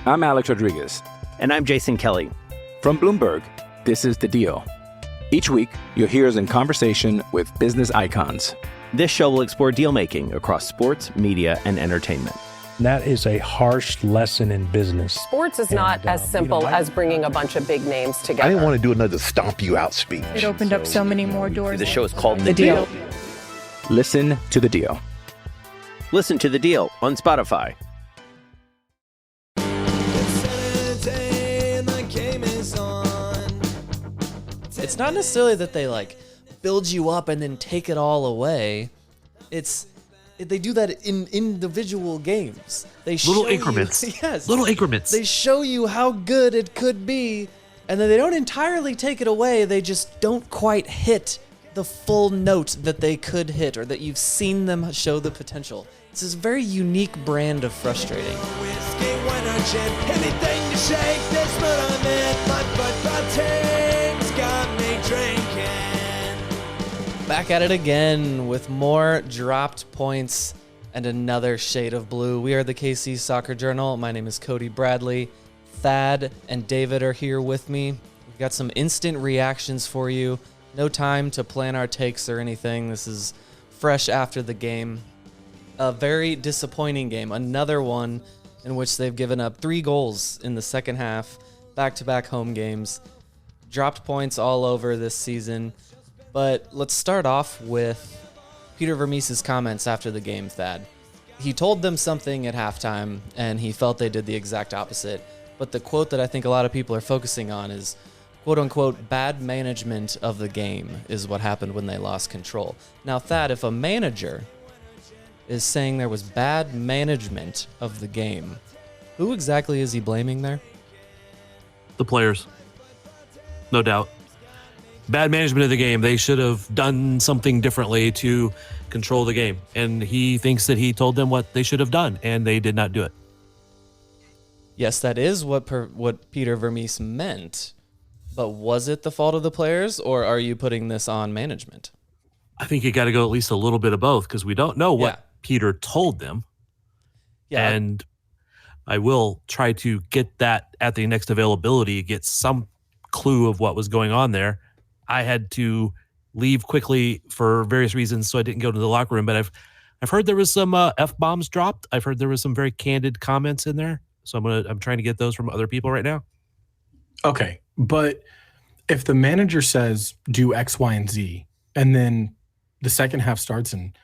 I'm Alex Rodriguez. And I'm Jason Kelly. From Bloomberg, this is The Deal. Each week, you'll hear us in conversation with business icons. This show will explore deal-making across sports, media, and entertainment. That is a harsh lesson in business. Sports is not as simple as bringing a bunch of big names together. I didn't want to do another stomp you out speech. It opened up so many more doors. The show is called The Deal. Listen to The Deal. Listen to The Deal on Spotify. It's not necessarily that they like build you up and then take it all away. They do that in individual games. They show little increments. Yes. Little increments. They show you how good it could be, and then they don't entirely take it away. They just don't quite hit the full note that they could hit or that you've seen them show the potential. It's this very unique brand of frustrating. Back at it again with more dropped points and another shade of blue. We are the KC Soccer Journal. My name is Cody Bradley. Thad and David are here with me. We've got some instant reactions for you. No time to plan our takes or anything. This is fresh after the game. A very disappointing game. Another one in which they've given up 3 goals in the second half. Back-to-back home games. Dropped points all over this season. But let's start off with Peter Vermees's comments after the game, Thad. He told them something at halftime, and he felt they did the exact opposite. But the quote that I think a lot of people are focusing on is, quote-unquote, bad management of the game is what happened when they lost control. Now, Thad, if a manager is saying there was bad management of the game, who exactly is he blaming there? The players. No doubt. Bad management of the game. They should have done something differently to control the game. And he thinks that he told them what they should have done, and they did not do it. Yes, that is what Peter Vermees meant. But was it the fault of the players, or are you putting this on management? I think you got to go at least a little bit of both, because we don't know what Peter told them. Yeah. And I will try to get that at the next availability, get some clue of what was going on there. I had to leave quickly for various reasons, so I didn't go to the locker room. But I've heard there was some F-bombs dropped. I've heard there was some very candid comments in there. So I'm trying to get those from other people right now. Okay, but if the manager says do X, Y, and Z, and then the second half starts and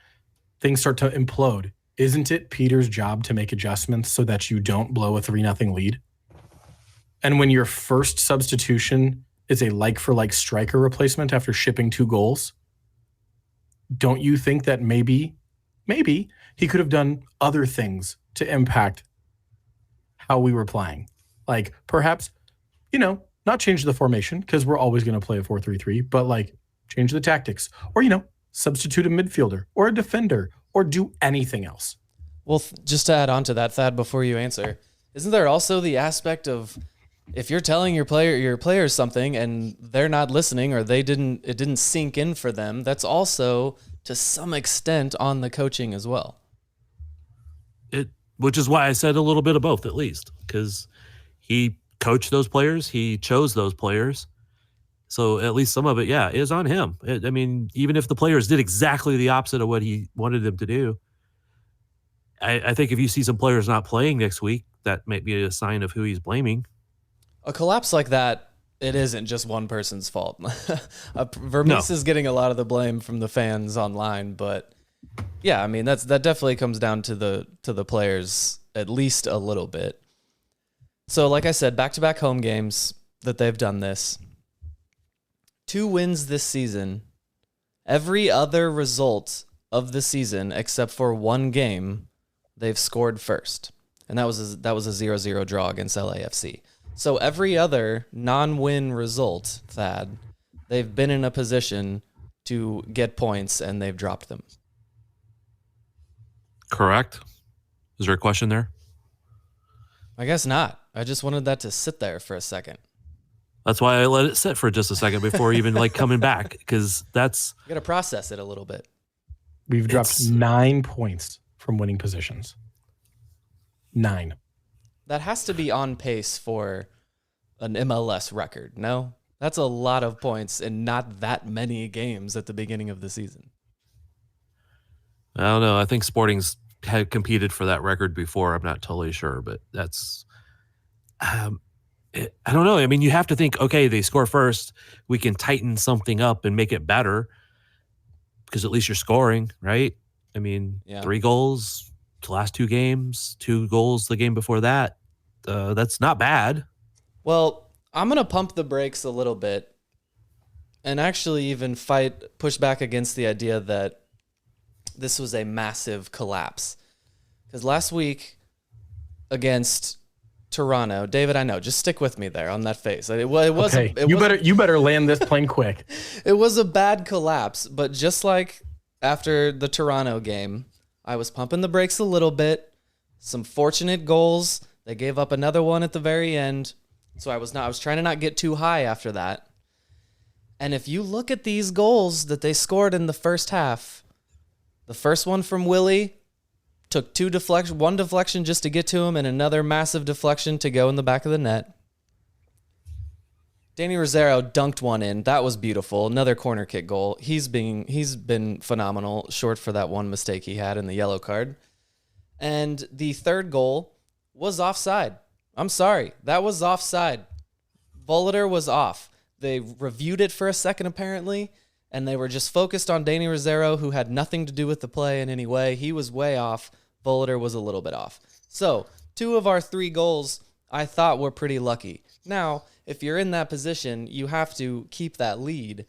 things start to implode, isn't it Peter's job to make adjustments so that you don't blow a 3-0 lead? And when your first substitution is a like-for-like striker replacement after shipping 2 goals, don't you think that maybe he could have done other things to impact how we were playing? Like perhaps, not change the formation, because we're always going to play a 4-3-3, but like change the tactics, or, substitute a midfielder or a defender, or do anything else. Well, just to add on to that, Thad, before you answer, isn't there also the aspect of if you're telling your players something and they're not listening, or it didn't sink in for them, that's also to some extent on the coaching as well. Which is why I said a little bit of both, at least, because he coached those players, he chose those players, so at least some of it, is on him. Even if the players did exactly the opposite of what he wanted them to do, I think if you see some players not playing next week, that might be a sign of who he's blaming. A collapse like that, it isn't just one person's fault. Vermees is getting a lot of the blame from the fans online, but that definitely comes down to the players at least a little bit. So like I said, back-to-back home games that they've done this. 2 wins this season. Every other result of the season except for 1 game, they've scored first. And that was a 0-0 draw against LAFC. So every other non-win result, Thad, they've been in a position to get points, and they've dropped them. Correct. Is there a question there? I guess not. I just wanted that to sit there for a second. That's why I let it sit for just a second before even coming back, because that's... You got to process it a little bit. We've dropped 9 points from winning positions. 9. that has to be on pace for an MLS record, no? That's a lot of points and not that many games at the beginning of the season. I don't know. I think Sporting's had competed for that record before. I'm not totally sure, but that's I don't know. I mean, you have to think, okay, they score first. We can tighten something up and make it better because at least you're scoring, right? I mean, 3 goals the last 2 games, 2 goals the game before that. That's not bad. Well, I'm going to pump the brakes a little bit and actually even push back against the idea that this was a massive collapse. Because last week against Toronto, David, I know, just stick with me there on that face. It was okay. You better land this plane quick. It was a bad collapse, but just like after the Toronto game, I was pumping the brakes a little bit. Some fortunate goals. They gave up another one at the very end. So I was trying to not get too high after that. And if you look at these goals that they scored in the first half, the first one from Willie took one deflection just to get to him and another massive deflection to go in the back of the net. Danny Rosero dunked one in. That was beautiful. Another corner kick goal. He's been phenomenal, short for that one mistake he had in the yellow card. And the third goal was offside. I'm sorry. That was offside. Volater was off. They reviewed it for a second, apparently, and they were just focused on Danny Rosero, who had nothing to do with the play in any way. He was way off. Volater was a little bit off. So 2 of our 3 goals I thought were pretty lucky. Now, if you're in that position, you have to keep that lead.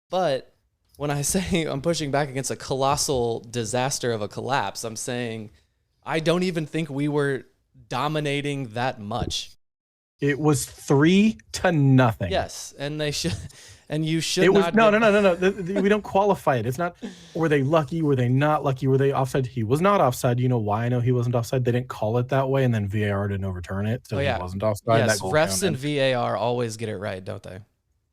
But when I say I'm pushing back against a colossal disaster of a collapse, I'm saying I don't even think we were dominating that much. It was 3-0. Yes, and they should, and you should it was, not. No. We don't qualify it. It's not. Were they lucky? Were they not lucky? Were they offside? He was not offside. You know why I know he wasn't offside? They didn't call it that way, and then VAR didn't overturn it, so he wasn't offside. Yes, that goal refs counted. and VAR always get it right, don't they?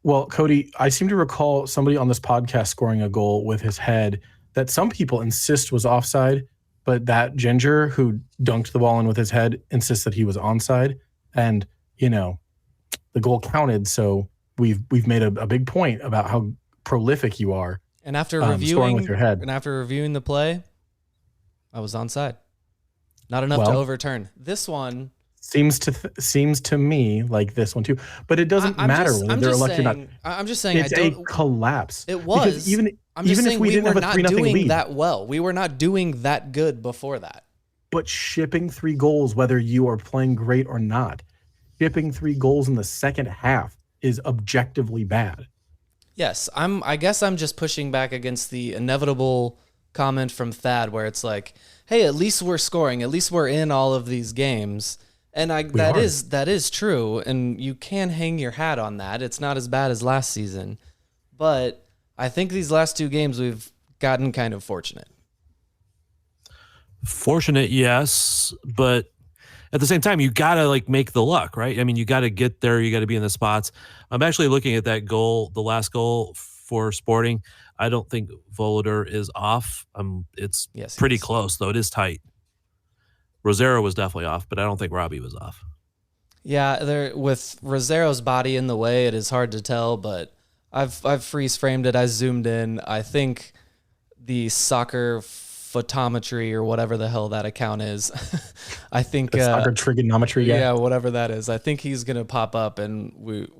Well, Cody, I seem to recall somebody on this podcast scoring a goal with his head that some people insist was offside, but that Ginger who dunked the ball in with his head insists that he was onside, and the goal counted. So we've made a big point about how prolific you are. And after scoring with your head. And after reviewing the play, I was onside. Not enough to overturn. This one seems to me like this one too, but it doesn't matter whether they're lucky or not. I'm just saying it's a collapse. It was. Because even if we didn't have a 3-0 lead, that well. We were not doing that good before that. But shipping 3 goals, whether you are playing great or not, shipping 3 goals in the second half is objectively bad. Yes, I guess I'm just pushing back against the inevitable comment from Thad where it's like, hey, at least we're scoring, at least we're in all of these games. And that is true, and you can hang your hat on that. It's not as bad as last season. But I think these last 2 games we've gotten kind of fortunate. Fortunate, yes, but at the same time, you gotta make the luck, right? I mean, you gotta get there. You gotta be in the spots. I'm actually looking at that goal, the last goal for Sporting. I don't think Volater is off. It's pretty close though. It is tight. Rosero was definitely off, but I don't think Robbie was off. Yeah, with Rosero's body in the way, it is hard to tell. But I've freeze framed it. I zoomed in. I think the soccer photometry or whatever the hell that account is. I think soccer trigonometry. Yeah, whatever that is. I think he's gonna pop up, and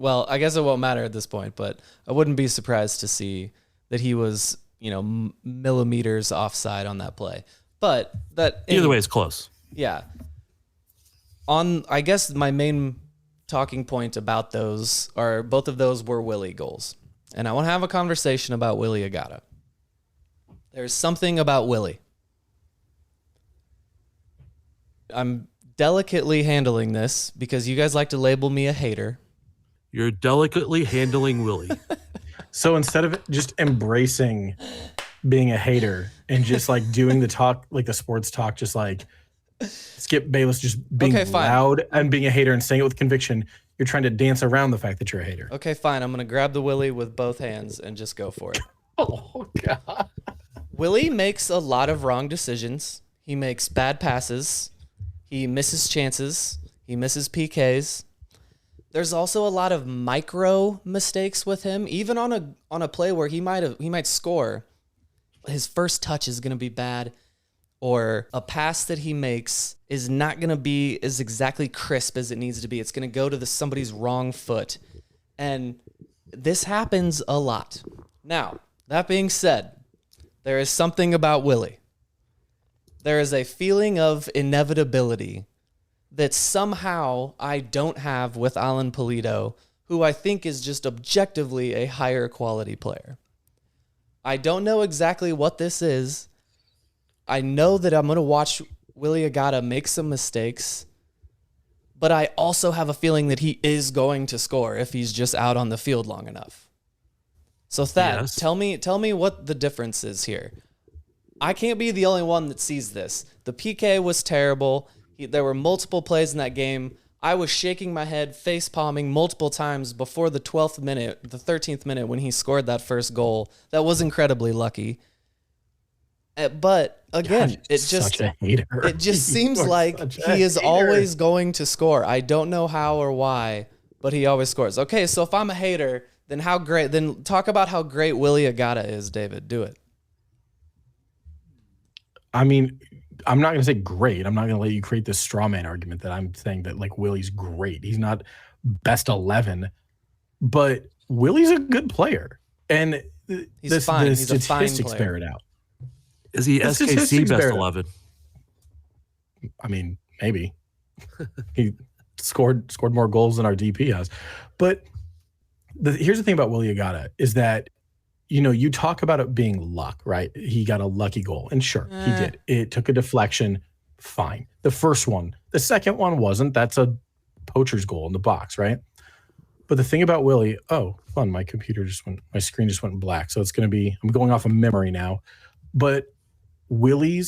I guess it won't matter at this point. But I wouldn't be surprised to see that he was, millimeters offside on that play. But either way, it's close. Yeah. I guess my main talking point about those are both of those were Willie goals, and I want to have a conversation about Willie Agata. There's something about Willie. I'm delicately handling this because you guys like to label me a hater. You're delicately handling Willie. So instead of just embracing being a hater and just doing the talk, the sports talk, just Skip Bayless just being loud and being a hater and saying it with conviction, you're trying to dance around the fact that you're a hater. Okay, fine. I'm going to grab the Willie with both hands and just go for it. Oh, God. Willie makes a lot of wrong decisions. He makes bad passes. He misses chances. He misses PKs. There's also a lot of micro mistakes with him, even on a play where he might score. His first touch is going to be bad, or a pass that he makes is not going to be as exactly crisp as it needs to be. It's going to go to somebody's wrong foot. And this happens a lot. Now, that being said, there is something about Willie. There is a feeling of inevitability that somehow I don't have with Alan Pulido, who I think is just objectively a higher quality player. I don't know exactly what this is. I know that I'm going to watch Willie Agata make some mistakes, but I also have a feeling that he is going to score if he's just out on the field long enough. So Thad, Yes. tell me what the difference is here. I can't be the only one that sees this. The PK was terrible. There were multiple plays in that game. I was shaking my head, face palming multiple times before the 12th minute, the 13th minute when he scored that first goal. That was incredibly lucky. But again, God, it such a hater. it just You seems are like such a he is hater. always going to score. I don't know how or why, but he always scores. Okay, so if I'm a hater, then then talk about how great Willie Agata is, David. Do it. I mean, I'm not going to say great. I'm not going to let you create this straw man argument that I'm saying that like Willie's great. He's not best 11, but Willie's a good player. And He's fine. the He's a fine statistics player. bear it out. Is he The SKC statistics best bear it out. 11? I mean, maybe he scored more goals than our DP has. But here's the thing about Willie Agata is that, you know, you talk about it being luck, right? He got a lucky goal. And sure, he did. It took a deflection. Fine. The first one. The second one wasn't. That's a poacher's goal in the box, right? But the thing about Willie, fun. My screen just went black. So it's going to be, I'm going off of memory now. But Willie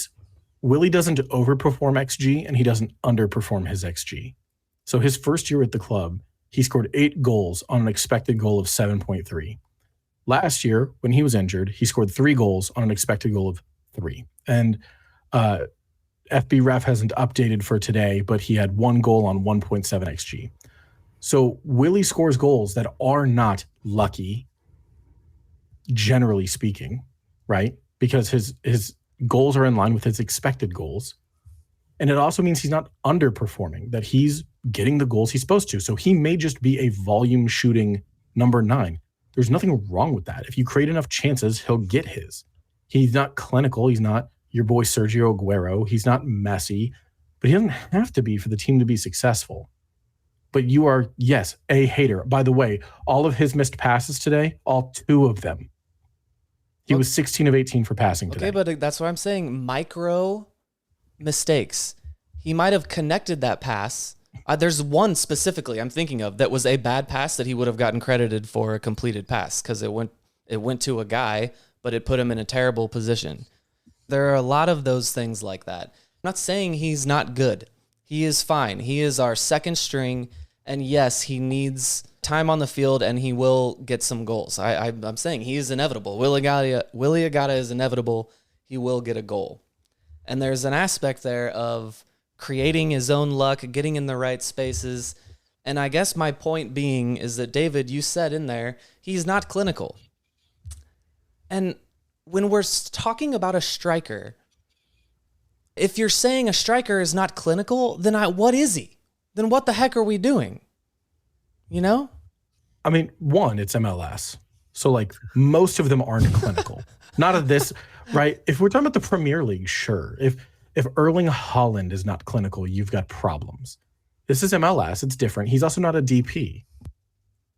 doesn't overperform XG and he doesn't underperform his XG. So his first year at the club, he scored 8 goals on an expected goal of 7.3. Last year, when he was injured, he scored 3 goals on an expected goal of 3. And FB Ref hasn't updated for today, but he had 1 goal on 1.7 XG. So Willie scores goals that are not lucky, generally speaking, right? Because his goals are in line with his expected goals. And it also means he's not underperforming, that he's getting the goals he's supposed to. So he may just be a volume shooting number 9. There's nothing wrong with that. If you create enough chances, he'll get his. He's not clinical. He's not your boy Sergio Aguero. He's not Messi, but he doesn't have to be for the team to be successful. But you are, yes, a hater. By the way, all of his missed passes today, all 2 of them. He was 16 of 18 for passing today. Okay, but that's what I'm saying. Micro mistakes. He might have connected that pass. There's one specifically I'm thinking of that was a bad pass that he would have gotten credited for a completed pass because it went to a guy, but it put him in a terrible position. There are a lot of those things like that. I'm not saying he's not good. He is fine. He is our second string, and yes, he needs time on the field, and he will get some goals. I'm saying he is inevitable. Willie Agata is inevitable. He will get a goal. And there's an aspect there of creating his own luck, getting in the right spaces. And I guess my point being is that, David, you said in there, he's not clinical. And when we're talking about a striker, if you're saying a striker is not clinical, then what is he? Then what the heck are we doing? You know? I mean, one, it's MLS. So, like, most of them aren't clinical. Not of this, right? If we're talking about the Premier League, sure. If Erling Haaland is not clinical, you've got problems. This is MLS. It's different. He's also not a DP.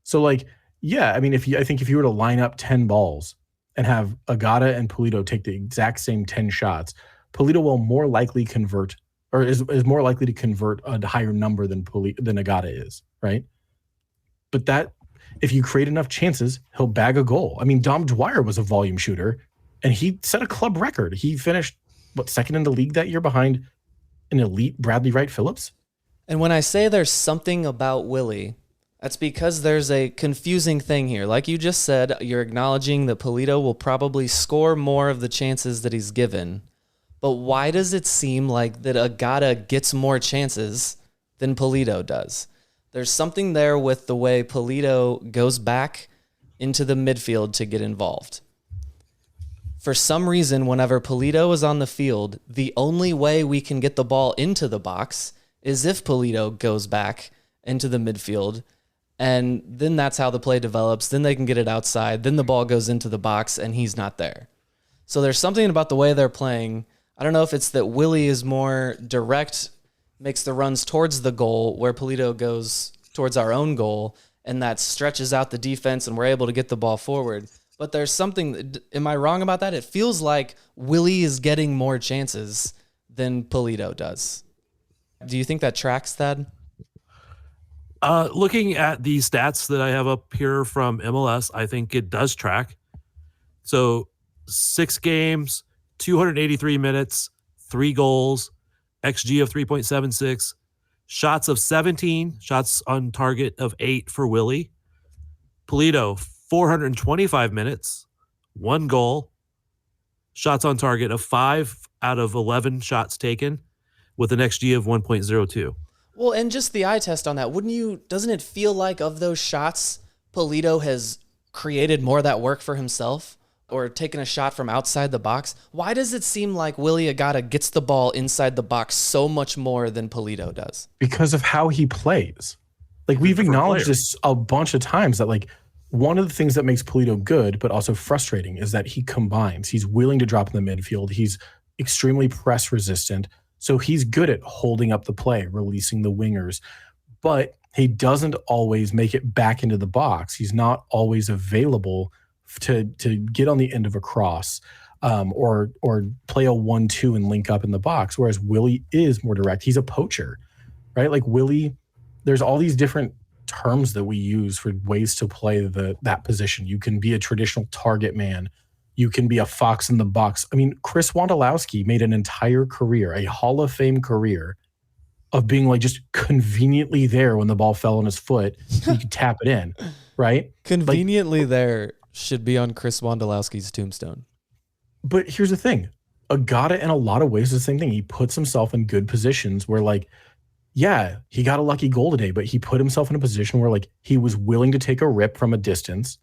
So, like, yeah, I mean, I think if you were to line up 10 balls and have Agata and Pulido take the exact same 10 shots, Pulido will more likely convert, or is more likely to convert a higher number than Agata is, right? But that, if you create enough chances, he'll bag a goal. I mean, Dom Dwyer was a volume shooter, and he set a club record. He finished, second in the league that year behind an elite Bradley Wright Phillips? And when I say there's something about Willie, that's because there's a confusing thing here. Like you just said, you're acknowledging that Pulido will probably score more of the chances that he's given. But why does it seem like that Agata gets more chances than Pulido does. There's something there with the way Pulido goes back into the midfield to get involved. For some reason, whenever Pulido is on the field, the only way we can get the ball into the box is if Pulido goes back into the midfield. And then that's how the play develops. Then they can get it outside. Then the ball goes into the box and he's not there. So there's something about the way they're playing. I don't know if it's that Willie is more direct, makes the runs towards the goal, where Pulido goes towards our own goal, and that stretches out the defense and we're able to get the ball forward. But there's something, am I wrong about that? It feels like Willie is getting more chances than Pulido does. Do you think that tracks, Thad? Looking at the stats that I have up here from MLS, I think it does track. So 6 games, 283 minutes, 3 goals, XG of 3.76, shots of 17, shots on target of 8 for Willie. Pulido, 425 minutes, 1 goal, shots on target of 5 out of 11 shots taken with an XG of 1.02. Well, and just the eye test on that, doesn't it feel like of those shots, Pulido has created more of that work for himself or taken a shot from outside the box? Why does it seem like Willie Agata gets the ball inside the box so much more than Pulido does? Because of how he plays. Like, we've acknowledged this a bunch of times that, like, one of the things that makes Pulido good, but also frustrating, is that he combines. He's willing to drop in the midfield. He's extremely press resistant. So he's good at holding up the play, releasing the wingers, but he doesn't always make it back into the box. He's not always available to get on the end of a cross or play a 1-2 and link up in the box, whereas Willie is more direct. He's a poacher, right? Like Willie, there's all these different terms that we use for ways to play that position. You can be a traditional target man. You can be a fox in the box. I mean, Chris Wondolowski made an entire career, a Hall of Fame career, of being like just conveniently there when the ball fell on his foot. So you could tap it in, right? Conveniently there should be on Chris Wondolowski's tombstone. But here's the thing. Agata, in a lot of ways, is the same thing. He puts himself in good positions where, like, yeah, he got a lucky goal today, but he put himself in a position where, like, he was willing to take a rip from a distance.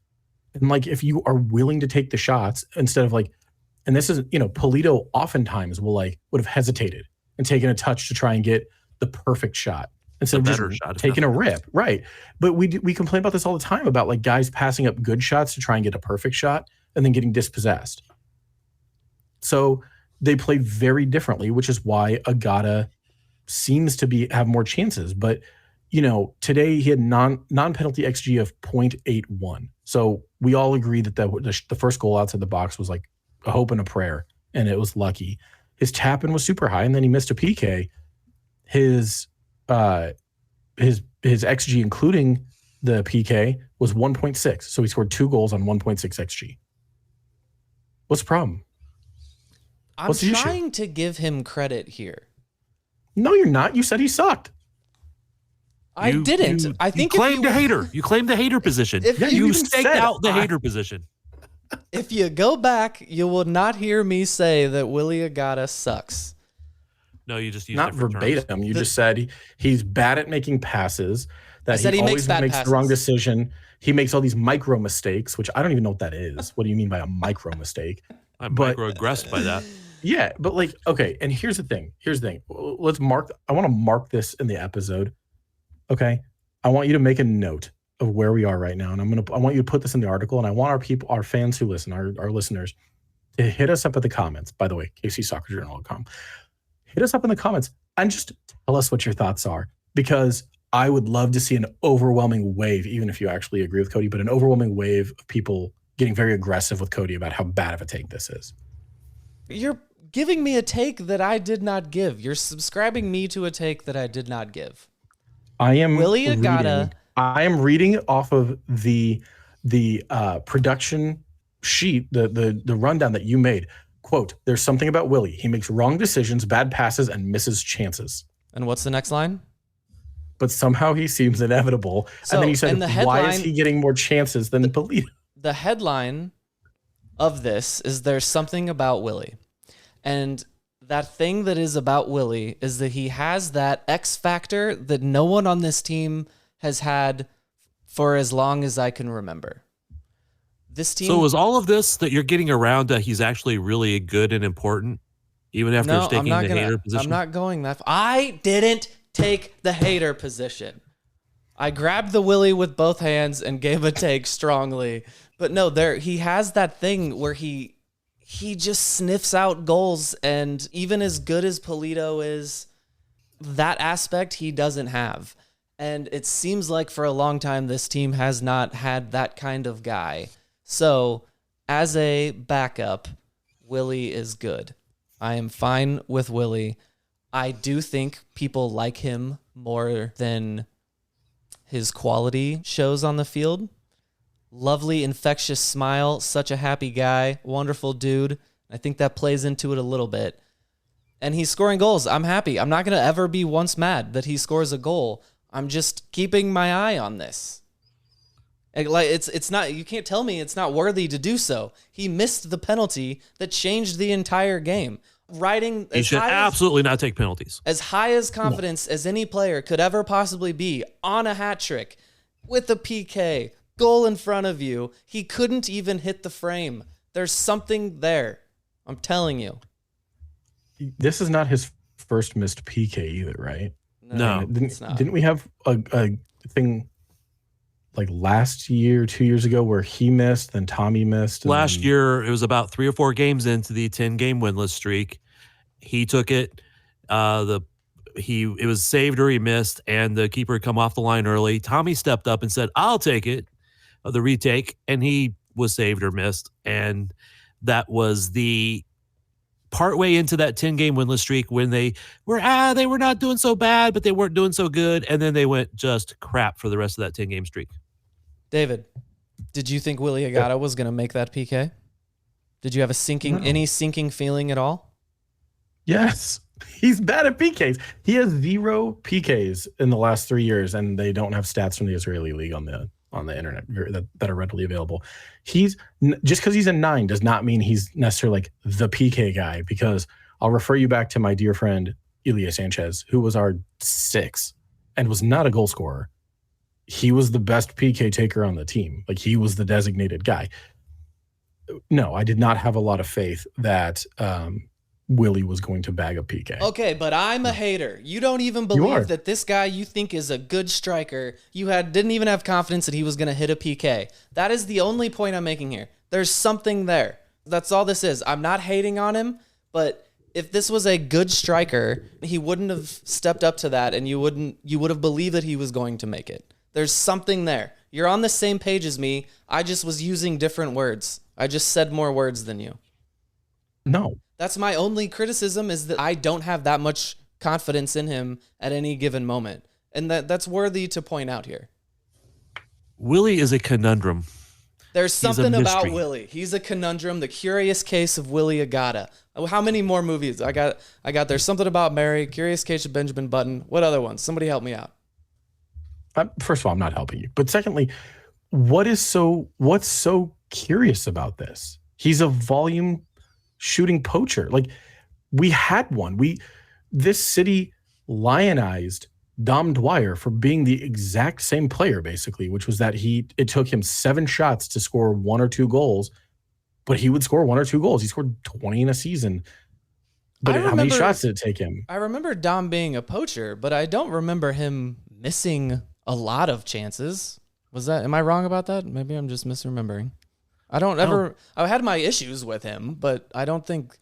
And, like, if you are willing to take the shots instead of, like, and this is, Pulido oftentimes would have hesitated and taken a touch to try and get the perfect shot instead of just taking a rip. Right. But we complain about this all the time about, like, guys passing up good shots to try and get a perfect shot and then getting dispossessed. So they play very differently, which is why Agata seems to have more chances. But, today he had non-penalty XG of 0.81. So we all agree that the first goal outside the box was like a hope and a prayer, and it was lucky. His tap-in was super high, and then he missed a PK. His XG, including the PK, was 1.6. So he scored 2 goals on 1.6 XG. What's the problem? I'm trying to give him credit here. No, you're not. You said he sucked. I didn't. I think you claimed the hater. You claimed the hater position. You staked out the hater position. If you go back, you will not hear me say that Willie Agata sucks. No, you just used not verbatim. Terms. You just said he's bad at making passes. That he always makes passes. the wrong decision. He makes all these micro mistakes, which I don't even know what that is. What do you mean by a micro mistake? I'm microaggressed by that. Yeah, but like, okay, and here's the thing. Let's mark. I want to mark this in the episode. Okay, I want you to make a note of where we are right now, and I want you to put this in the article, and I want our fans who listen, our listeners, to hit us up at the comments. By the way, kcsoccerjournal.com. Hit us up in the comments and just tell us what your thoughts are, because I would love to see an overwhelming wave, even if you actually agree with Cody, but an overwhelming wave of people getting very aggressive with Cody about how bad of a take this is. You're giving me a take that I did not give. You're subscribing me to a take that I did not give. I am Willie Agata. I am reading off of the production sheet, the rundown that you made. Quote, there's something about Willie. He makes wrong decisions, bad passes, and misses chances. And what's the next line? But somehow he seems inevitable. So, and then you said, why is he getting more chances than Pulido? The headline of this is there's something about Willie. And That thing that is about Willie is that he has that X factor that no one on this team has had for as long as I can remember. This team. So is all of this that you're getting around that he's actually really good and important, even after taking the hater position? I'm not going that. I didn't take the hater position. I grabbed the Willie with both hands and gave a take strongly. But no, he has that thing where he just sniffs out goals, and even as good as Polito is, that aspect he doesn't have. And it seems like for a long time this team has not had that kind of guy. So, as a backup, Willie is good. I am fine with Willie. I do think people like him more than his quality shows on the field. Lovely, infectious smile, such a happy guy, wonderful dude. I think that plays into it a little bit. And he's scoring goals. I'm happy. I'm not going to ever be once mad that he scores a goal. I'm just keeping my eye on this. Like it's not, you can't tell me it's not worthy to do so. He missed the penalty that changed the entire game. He should absolutely not take penalties. As high as confidence as any player could ever possibly be on a hat trick with a PK, goal in front of you, he couldn't even hit the frame. There's something there. I'm telling you. This is not his first missed PK either, right? No, it's not. Didn't we have a thing like last year, 2 years ago, where he missed, then Tommy missed? Last year, it was about 3 or 4 games into the 10-game winless streak. He took it. It was saved or he missed, and the keeper had come off the line early. Tommy stepped up and said, "I'll take it," the retake, and he was saved or missed. And that was the partway into that 10-game winless streak when they were not doing so bad, but they weren't doing so good, and then they went just crap for the rest of that 10-game streak. David, did you think Willie Agata was going to make that PK? Did you have any sinking feeling at all? Yes. He's bad at PKs. He has 0 PKs in the last 3 years, and they don't have stats from the Israeli league on the internet that are readily available. Just because he's a 9 does not mean he's necessarily like the PK guy, because I'll refer you back to my dear friend Ilya Sanchez, who was our 6 and was not a goal scorer. He was the best PK taker on the team. Like, he was the designated guy. No, I did not have a lot of faith that Willie was going to bag a PK. Okay, but I'm a hater. You don't even believe that this guy you think is a good striker, didn't even have confidence that he was going to hit a PK. That is the only point I'm making here. There's something there. That's all this is. I'm not hating on him, but if this was a good striker, he wouldn't have stepped up to that, and you would have believed that he was going to make it. There's something there. You're on the same page as me. I just was using different words. I just said more words than you. No. That's my only criticism, is that I don't have that much confidence in him at any given moment. And that's worthy to point out here. Willie is a conundrum. There's something about Willie. He's a conundrum, the curious case of Willie Agata. How many more movies? I got There's Something About Mary, Curious Case of Benjamin Button. What other ones? Somebody help me out. First of all, I'm not helping you. But secondly, what's so curious about this? He's a volume shooting poacher. Like, we had one. This city lionized Dom Dwyer for being the exact same player, basically, which was that it took him 7 shots to score 1 or 2 goals, but he would score 1 or 2 goals. He scored 20 in a season. But how many shots did it take him? I remember Dom being a poacher, but I don't remember him missing a lot of chances. Am I wrong about that? Maybe I'm just misremembering. I had my issues with him, but I don't think,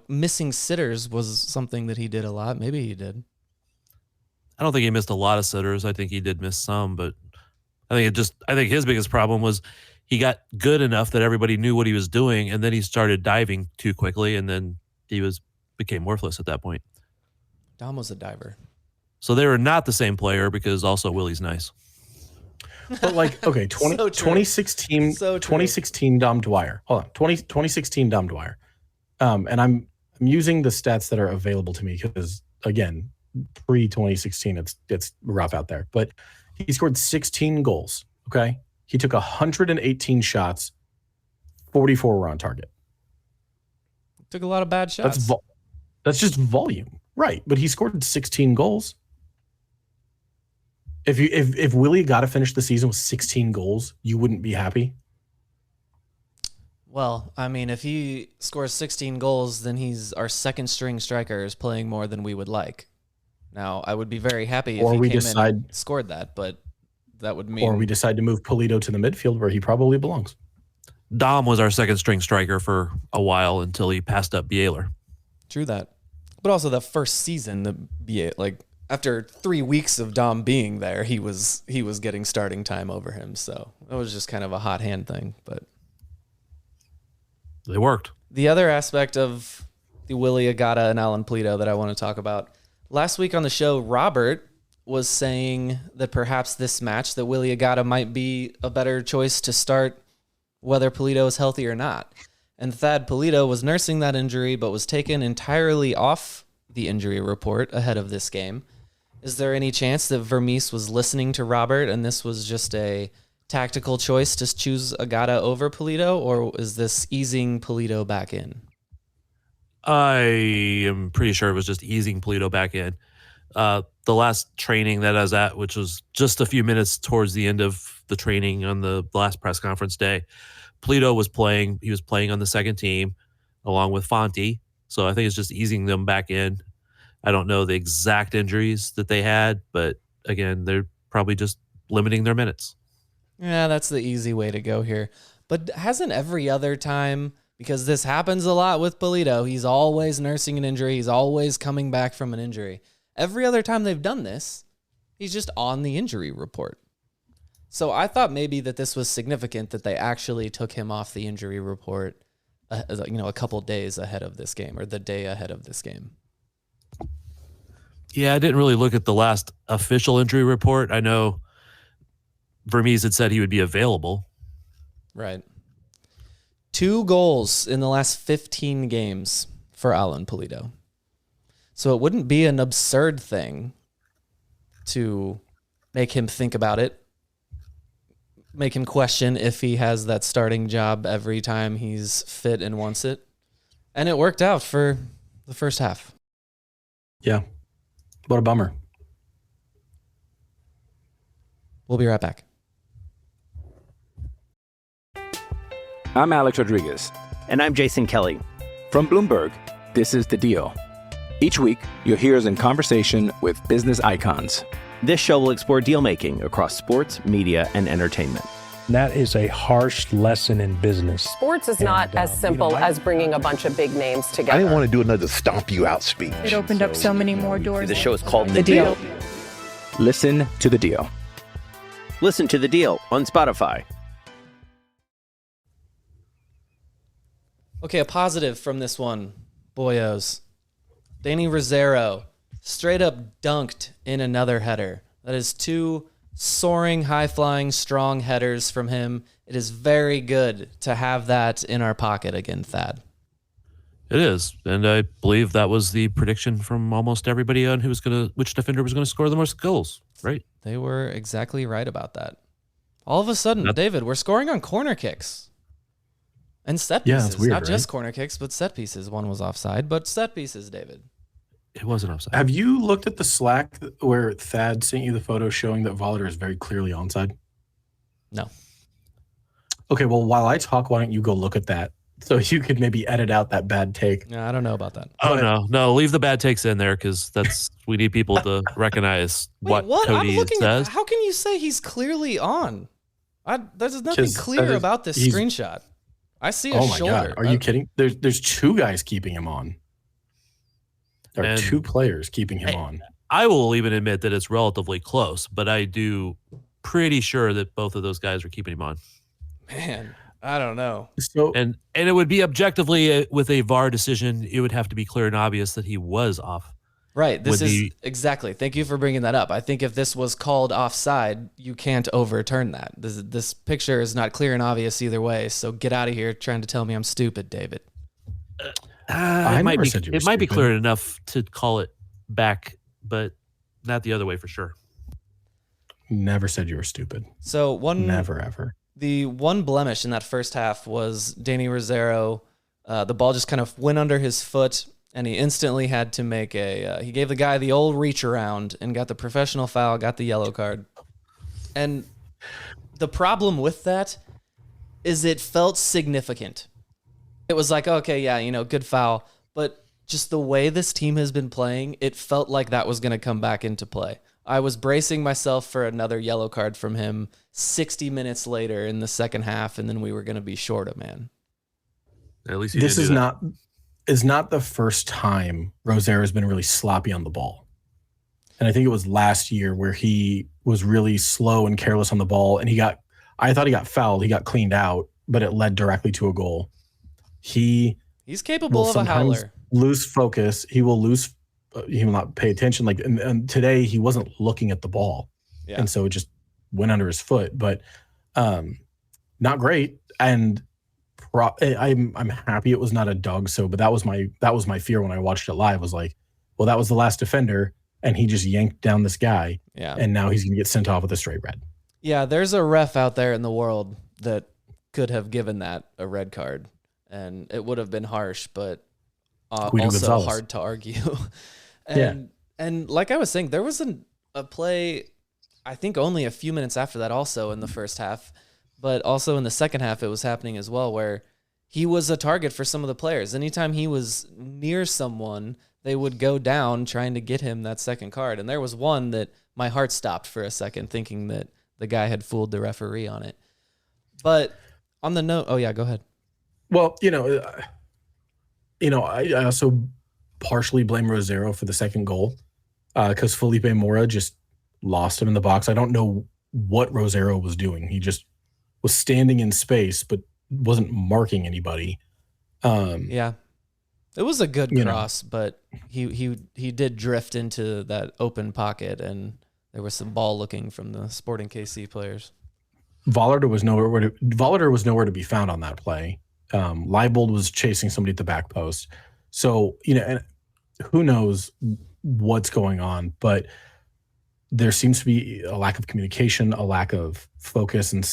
missing sitters was something that he did a lot. Maybe he did. I don't think he missed a lot of sitters. I think he did miss some, but I think his biggest problem was he got good enough that everybody knew what he was doing, and then he started diving too quickly, and then he became worthless at that point. Dom was a diver. So they were not the same player, because also Willie's nice. But okay, 2016 Dom Dwyer. Hold on, 2016 Dom Dwyer. And I'm using the stats that are available to me because, again, pre-2016, it's rough out there. But he scored 16 goals, okay? He took 118 shots, 44 were on target. Took a lot of bad shots. That's just volume. Right. But he scored 16 goals. If Willie got to finish the season with 16 goals, you wouldn't be happy? Well, I mean, if he scores 16 goals, then he's our second string striker is playing more than we would like. Now, I would be very happy if he came in and scored that, but that would mean... Or we decide to move Polito to the midfield where he probably belongs. Dom was our second string striker for a while until he passed up Bieler. True that. But also the first season, after 3 weeks of Dom being there, he was getting starting time over him. So it was just kind of a hot hand thing, but they worked. The other aspect of the Willie Agata and Alan Polito that I want to talk about. Last week on the show, Robert was saying that perhaps this match, that Willie Agata might be a better choice to start whether Polito is healthy or not. And Thad Polito was nursing that injury, but was taken entirely off the injury report ahead of this game. Is there any chance that Vermees was listening to Robert and this was just a tactical choice to choose Agata over Polito, or is this easing Polito back in? I am pretty sure it was just easing Polito back in. The last training that I was at, which was just a few minutes towards the end of the training on the last press conference day, Polito was playing. He was playing on the second team along with Fonte. So I think it's just easing them back in. I don't know the exact injuries that they had, but again, they're probably just limiting their minutes. Yeah, that's the easy way to go here. But hasn't every other time, because this happens a lot with Polito, he's always nursing an injury, he's always coming back from an injury. Every other time they've done this, he's just on the injury report. So I thought maybe that this was significant that they actually took him off the injury report, a couple days ahead of this game, or the day ahead of this game. Yeah, I didn't really look at the last official injury report. I know Vermees had said he would be available. Right. 2 goals in the last 15 games for Alan Polito. So it wouldn't be an absurd thing to make him think about it, make him question if he has that starting job every time he's fit and wants it. And it worked out for the first half. Yeah. What a bummer. We'll be right back. I'm Alex Rodriguez. And I'm Jason Kelly. From Bloomberg, this is The Deal. Each week, you'll hear us in conversation with business icons. This show will explore deal making across sports, media, and entertainment. That is a harsh lesson in business. Sports is not as simple as bringing a bunch of big names together. I didn't want to do another stomp you out speech. It opened up so many more doors. The show is called The Deal. Listen to The Deal. Listen to The Deal on Spotify. Okay, a positive from this one, boyos. Danny Rosero straight up dunked in another header. That is 2 soaring, high-flying, strong headers from him. It is very good to have that in our pocket again, Thad. It is, and I believe that was the prediction from almost everybody on which defender was going to score the most goals, right? They were exactly right about that. All of a sudden, David, we're scoring on corner kicks and set pieces. Yeah, it's weird, not right? just corner kicks, but set pieces. One was offside, but set pieces, David. It wasn't offside. Have you looked at the Slack where Thad sent you the photo showing that Volliter is very clearly onside? No. Okay, well, while I talk, why don't you go look at that so you could maybe edit out that bad take? Yeah, I don't know about that. Oh, no, leave the bad takes in there because we need people to recognize what Cody says. How can you say he's clearly on? There's nothing clear about this screenshot. I see a shoulder. God, are you kidding? There's 2 guys keeping him on. There are 2 players keeping him on. I will even admit that it's relatively close, but I do pretty sure that both of those guys are keeping him on. Man, I don't know. So, and it would be objectively with a VAR decision, it would have to be clear and obvious that he was off. Right. This is exactly. Thank you for bringing that up. I think if this was called offside, you can't overturn that. This picture is not clear and obvious either way. So get out of here trying to tell me I'm stupid, David. It might be clear enough to call it back, but not the other way for sure. Never said you were stupid. So never ever. The one blemish in that first half was Danny Rosero. The ball just kind of went under his foot, and he instantly had to make he gave the guy the old reach around and got the professional foul, got the yellow card. And the problem with that is it felt significant. It was like, okay, yeah, good foul. But just the way this team has been playing, it felt like that was going to come back into play. I was bracing myself for another yellow card from him 60 minutes later in the second half, and then we were going to be short a man. At least this is not the first time Rosario has been really sloppy on the ball. And I think it was last year where he was really slow and careless on the ball, and I thought he got fouled. He got cleaned out, but it led directly to a goal. He's capable of a howler. Lose focus. He will lose. He will not pay attention. And today he wasn't looking at the ball, and so it just went under his foot. But not great. And I'm happy it was not a dog. But that was my fear when I watched it live. Was like, well, that was the last defender, and he just yanked down this guy. Yeah. And now he's gonna get sent off with a straight red. Yeah, there's a ref out there in the world that could have given that a red card, and it would have been harsh, but also hard to argue. And like I was saying, there was a play, I think only a few minutes after that also in the first half, but also in the second half it was happening as well, where he was a target for some of the players. Anytime he was near someone, they would go down trying to get him that second card. And there was one that my heart stopped for a second, thinking that the guy had fooled the referee on it. But on the note, oh yeah, go ahead. Well, I also partially blame Rosario for the second goal because Felipe Mora just lost him in the box. I don't know what Rosario was doing. He just was standing in space, but wasn't marking anybody. Yeah, it was a good cross, but he did drift into that open pocket, and there was some ball looking from the Sporting KC players. Vollard was nowhere to be found on that play. Leibold was chasing somebody at the back post. So, and who knows what's going on, but there seems to be a lack of communication, a lack of focus, and,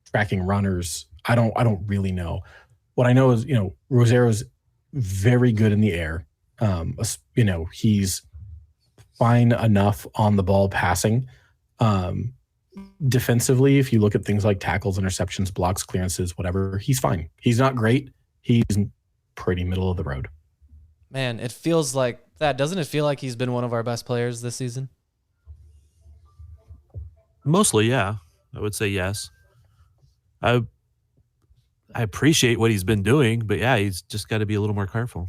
tracking runners. I don't really know. What I know is, Rosario's very good in the air. He's fine enough on the ball passing. Defensively, if you look at things like tackles, interceptions, blocks, clearances, whatever, he's fine. He's not great. He's pretty middle of the road. Man, it feels like that. Doesn't it feel like he's been one of our best players this season? Mostly, yeah. I would say yes. I appreciate what he's been doing, but yeah, he's just got to be a little more careful.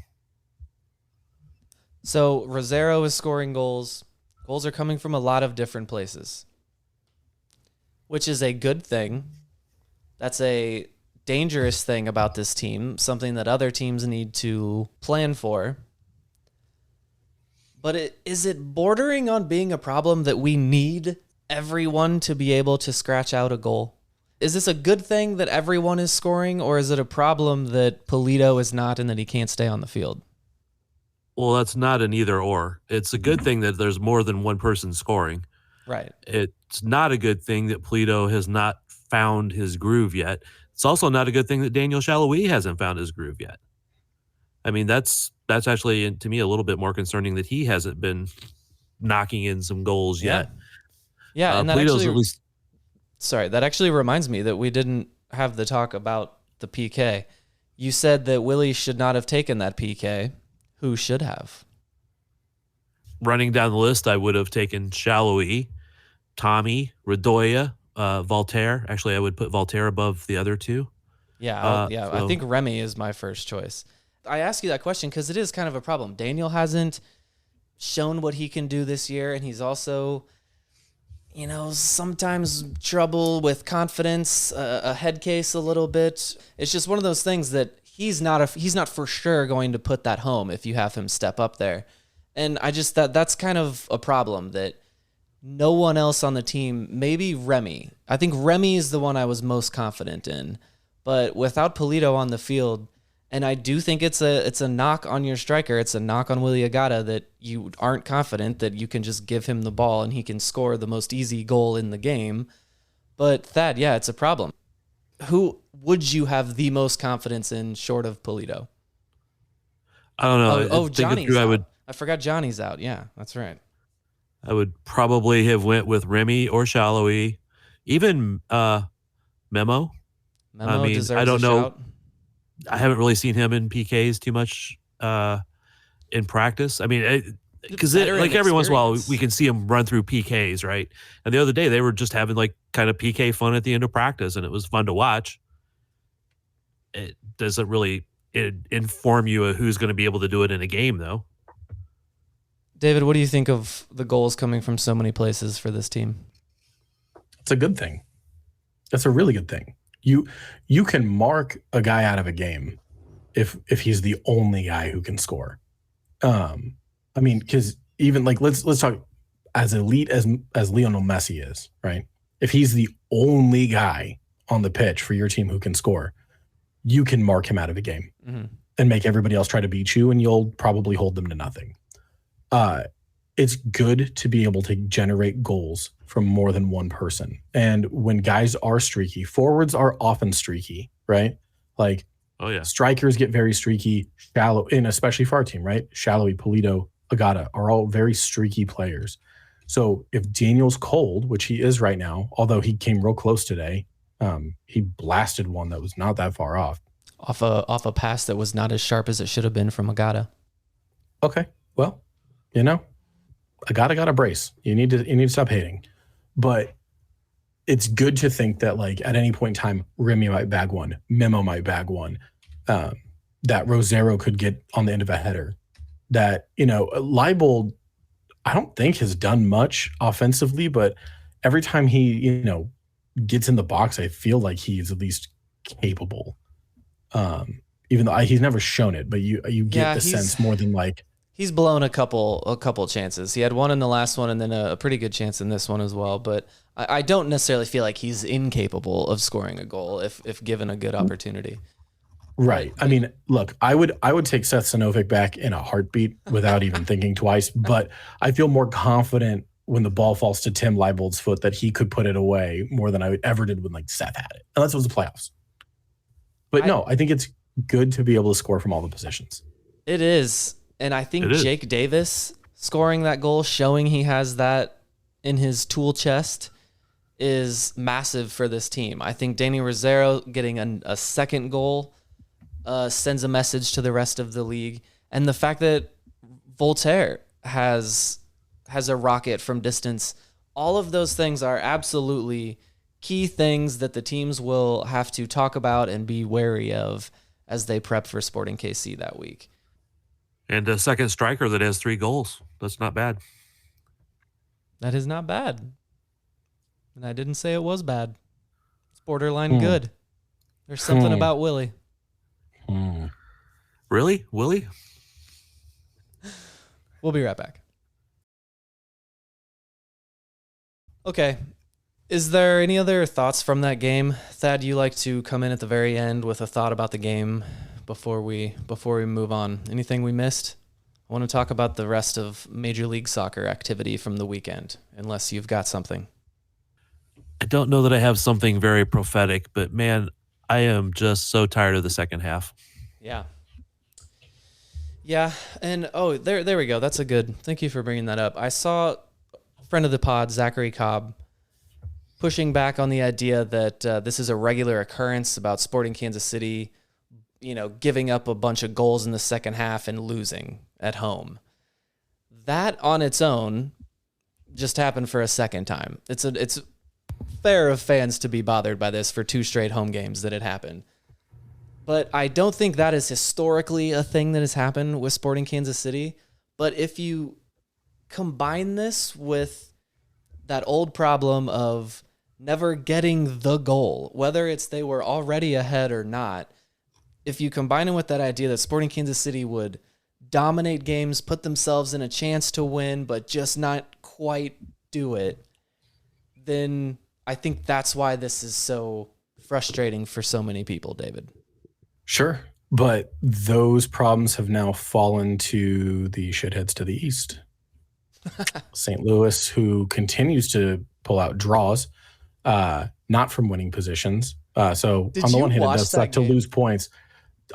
So Rosario is scoring goals. Goals are coming from a lot of different places, which is a good thing. That's a dangerous thing about this team, something that other teams need to plan for. But is it bordering on being a problem that we need everyone to be able to scratch out a goal? Is this a good thing that everyone is scoring, or is it a problem that Pulido is not and that he can't stay on the field? Well, that's not an either or. It's a good thing that there's more than one person scoring. Right. It's not a good thing that Pulido has not found his groove yet. It's also not a good thing that Daniel Shalhoub hasn't found his groove yet. I mean, that's actually, to me, a little bit more concerning that he hasn't been knocking in some goals yet. Yeah, and that Pulido's actually, that actually reminds me that we didn't have the talk about the PK. You said that Willie should not have taken that PK. Who should have? Running down the list, I would have taken Shalhoub, Tommy, Radoya, Voltaire. Actually, I would put Voltaire above the other two. Yeah, I think Remy is my first choice. I ask you that question because it is kind of a problem. Daniel hasn't shown what he can do this year, and he's also, sometimes trouble with confidence, a head case a little bit. It's just one of those things that he's not for sure going to put that home if you have him step up there. And I just that's kind of a problem that no one else on the team, maybe Remy. I think Remy is the one I was most confident in. But without Pulido on the field, and I do think it's a knock on your striker, it's a knock on Willie Agata that you aren't confident that you can just give him the ball and he can score the most easy goal in the game. But Thad, yeah, it's a problem. Who would you have the most confidence in short of Pulido? I don't know. Oh, Think it Johnny's through, out. I forgot Johnny's out. Yeah, that's right. I would probably have went with Remy or Shallowy, even Memo. Memo I mean, deserves I don't a know. shout. I haven't really seen him in PKs too much in practice. I mean, because like every once in a while we can see him run through PKs, right? And the other day they were just having like kind of PK fun at the end of practice, and it was fun to watch. It doesn't really inform you of who's going to be able to do it in a game, though. David, what do you think of the goals coming from so many places for this team? It's a good thing. That's a really good thing. You can mark a guy out of a game if he's the only guy who can score. I mean, because even like let's talk as elite as Lionel Messi is, right? If he's the only guy on the pitch for your team who can score, you can mark him out of a game and make everybody else try to beat you, and you'll probably hold them to nothing. It's good to be able to generate goals from more than one person. And when guys are streaky, forwards are often streaky, right? Like, oh yeah, strikers get very streaky, shallow, and especially for our team, right? Shallowy, Polito, Agata are all very streaky players. So if Daniel's cold, which he is right now, although he came real close today, he blasted one that was not that far off a pass that was not as sharp as it should have been from Agata. Okay, well, Agata got a brace. You need to stop hating, but it's good to think that like at any point in time, Remy might bag one, Memo might bag one, that Rosero could get on the end of a header. That Leibold, I don't think has done much offensively, but every time he gets in the box, I feel like he's at least capable. Even though he's never shown it, but you get the sense more than like. He's blown a couple chances. He had one in the last one and then a pretty good chance in this one as well. But I don't necessarily feel like he's incapable of scoring a goal if given a good opportunity. Right. I mean, look, I would take Seth Sinovic back in a heartbeat without even thinking twice. But I feel more confident when the ball falls to Tim Leibold's foot that he could put it away more than I ever did when like Seth had it, unless it was the playoffs. But no, I think it's good to be able to score from all the positions. It is. And I think Jake Davis scoring that goal, showing he has that in his tool chest, is massive for this team. I think Danny Rosero getting a second goal sends a message to the rest of the league. And the fact that Voltaire has a rocket from distance, all of those things are absolutely key things that the teams will have to talk about and be wary of as they prep for Sporting KC that week. And a second striker that has 3 goals. That's not bad. That is not bad. And I didn't say it was bad. It's borderline good. There's something about Willie. Really? Willie? We'll be right back. Okay. Is there any other thoughts from that game? Thad, you like to come in at the very end with a thought about the game before we move on? Anything we missed? I want to talk about the rest of Major League Soccer activity from the weekend, unless you've got something. I don't know that I have something very prophetic, but man, I am just so tired of the second half. Yeah. Yeah, and there we go. That's a good. Thank you for bringing that up. I saw a friend of the pod, Zachary Cobb, pushing back on the idea that this is a regular occurrence about Sporting Kansas City, giving up a bunch of goals in the second half and losing at home. That on its own just happened for a second time. It's fair of fans to be bothered by this for 2 straight home games that it happened. But I don't think that is historically a thing that has happened with Sporting Kansas City. But if you combine this with that old problem of never getting the goal, whether it's they were already ahead or not, if you combine it with that idea that Sporting Kansas City would dominate games, put themselves in a chance to win, but just not quite do it, then I think that's why this is so frustrating for so many people, David. Sure. But those problems have now fallen to the shitheads to the east. St. Louis, who continues to pull out draws, not from winning positions. So on the one hand, it does suck to lose points.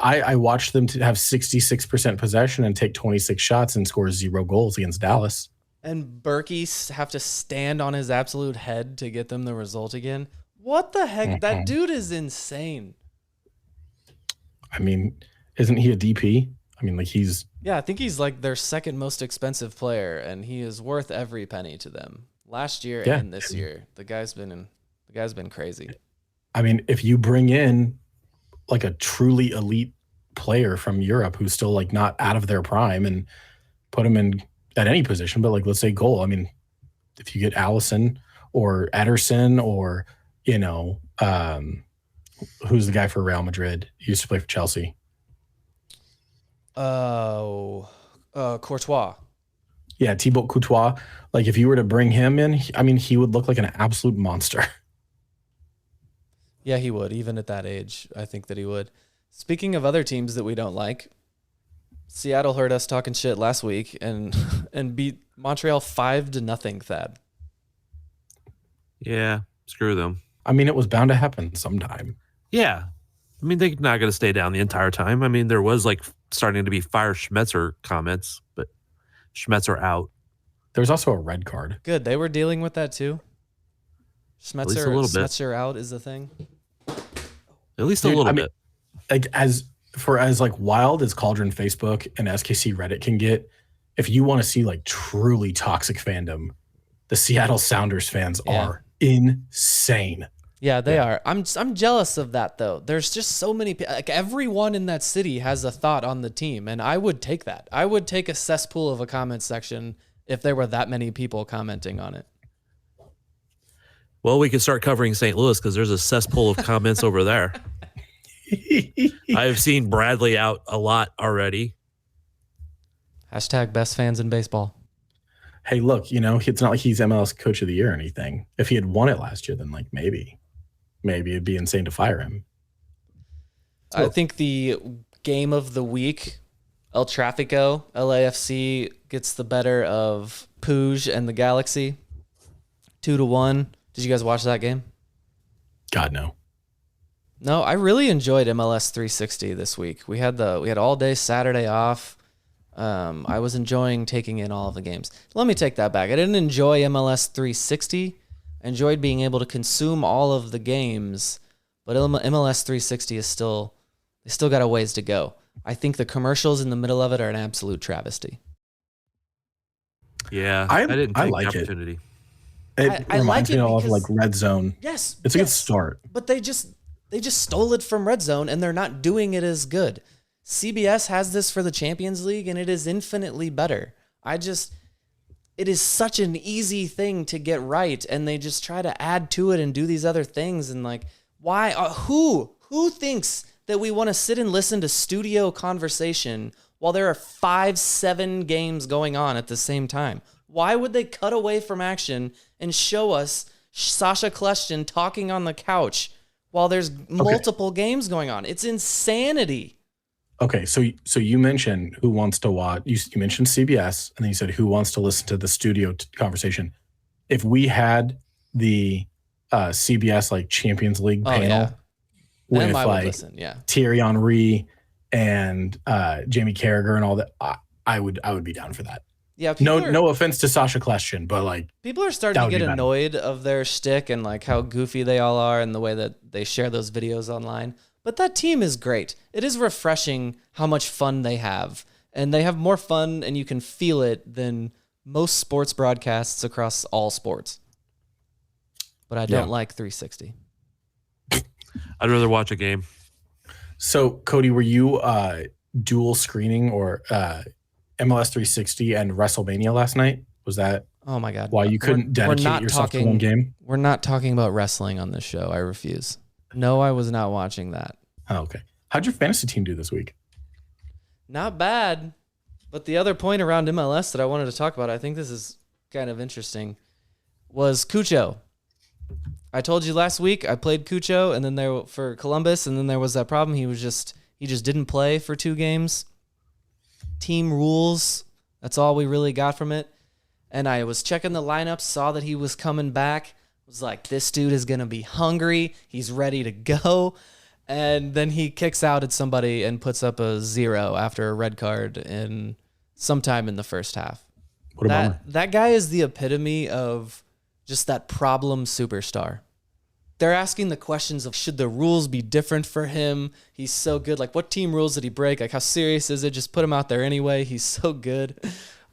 I watched them to have 66% possession and take 26 shots and score 0 goals against Dallas. And Berkey have to stand on his absolute head to get them the result again. What the heck? That dude is insane. I mean, isn't he a DP? I mean, like he's... Yeah, I think he's like their second most expensive player, and he is worth every penny to them. Last year and this year, the guy's been crazy. I mean, if you bring in like a truly elite player from Europe who's still like not out of their prime and put him in at any position, but like let's say goal. I mean, if you get Allison or Ederson or who's the guy for Real Madrid? He used to play for Chelsea. Courtois. Yeah, Thibaut Courtois. Like if you were to bring him in, I mean, he would look like an absolute monster. Yeah, he would. Even at that age, I think that he would. Speaking of other teams that we don't like, Seattle heard us talking shit last week and beat Montreal 5-0, Thad. Yeah, screw them. I mean, it was bound to happen sometime. Yeah. I mean, they're not going to stay down the entire time. I mean, there was like starting to be fire Schmetzer comments, but Schmetzer out. There's also a red card. Good. They were dealing with that too. At least a little bit. Schmetzer out is the thing. At least a little bit. Like as like wild as Cauldron Facebook and SKC Reddit can get, if you want to see like truly toxic fandom, the Seattle Sounders fans are insane. Yeah, they are. I'm jealous of that though. There's just so many. Like everyone in that city has a thought on the team, and I would take that. I would take a cesspool of a comment section if there were that many people commenting on it. Well, we could start covering St. Louis because there's a cesspool of comments over there. I've seen Bradley out a lot already. Hashtag best fans in baseball. Hey, look, it's not like he's MLS Coach of the Year or anything. If he had won it last year, then like maybe it'd be insane to fire him. So, I think the game of the week, El Tráfico, LAFC gets the better of Puig and the Galaxy, 2-1. Did you guys watch that game? God, no. No, I really enjoyed MLS 360 this week. We had all day Saturday off. I was enjoying taking in all of the games. Let me take that back. I didn't enjoy MLS 360. I enjoyed being able to consume all of the games, but MLS 360 is still got a ways to go. I think the commercials in the middle of it are an absolute travesty. Yeah, I didn't take like the opportunity. It reminds me of like Red Zone. Yes, it's a good start. But they just stole it from Red Zone, and they're not doing it as good. CBS has this for the Champions League, and it is infinitely better. It is such an easy thing to get right, and they just try to add to it and do these other things. And like, why? Who thinks that we want to sit and listen to studio conversation while there are 5-7 games going on at the same time? Why would they cut away from action and show us Sasha Kljestan talking on the couch while there's multiple games going on? It's insanity. Okay, so you mentioned who wants to watch. You mentioned CBS, and then you said who wants to listen to the studio conversation. If we had the CBS like Champions League panel with like Thierry Henry and Jamie Carragher and all that, I would be down for that. Yeah. No offense to Sasha Kljestan, but like people are starting to get annoyed of their shtick and like how goofy they all are and the way that they share those videos online. But that team is great. It is refreshing how much fun they have. And they have more fun, and you can feel it, than most sports broadcasts across all sports. But I don't like 360. I'd rather watch a game. So, Cody, were you dual screening or MLS 360 and WrestleMania last night? Was that oh my God, why you couldn't dedicate yourself to one game? We're not talking about wrestling on this show. I refuse. No, I was not watching that. Oh, okay. How'd your fantasy team do this week? Not bad. But the other point around MLS that I wanted to talk about, I think this is kind of interesting, was Cucho. I told you last week I played Cucho and then for Columbus, and then there was that problem. He just didn't play for 2 games. Team rules. That's all we really got from it. And I was checking the lineup, saw that he was coming back. Was like, this dude is going to be hungry. He's ready to go. And then he kicks out at somebody and puts up a 0 after a red card in sometime in the first half. What a bummer. That guy is the epitome of just that problem superstar. They're asking the questions of, should the rules be different for him? He's so good. Like, what team rules did he break? Like, how serious is it? Just put him out there anyway. He's so good.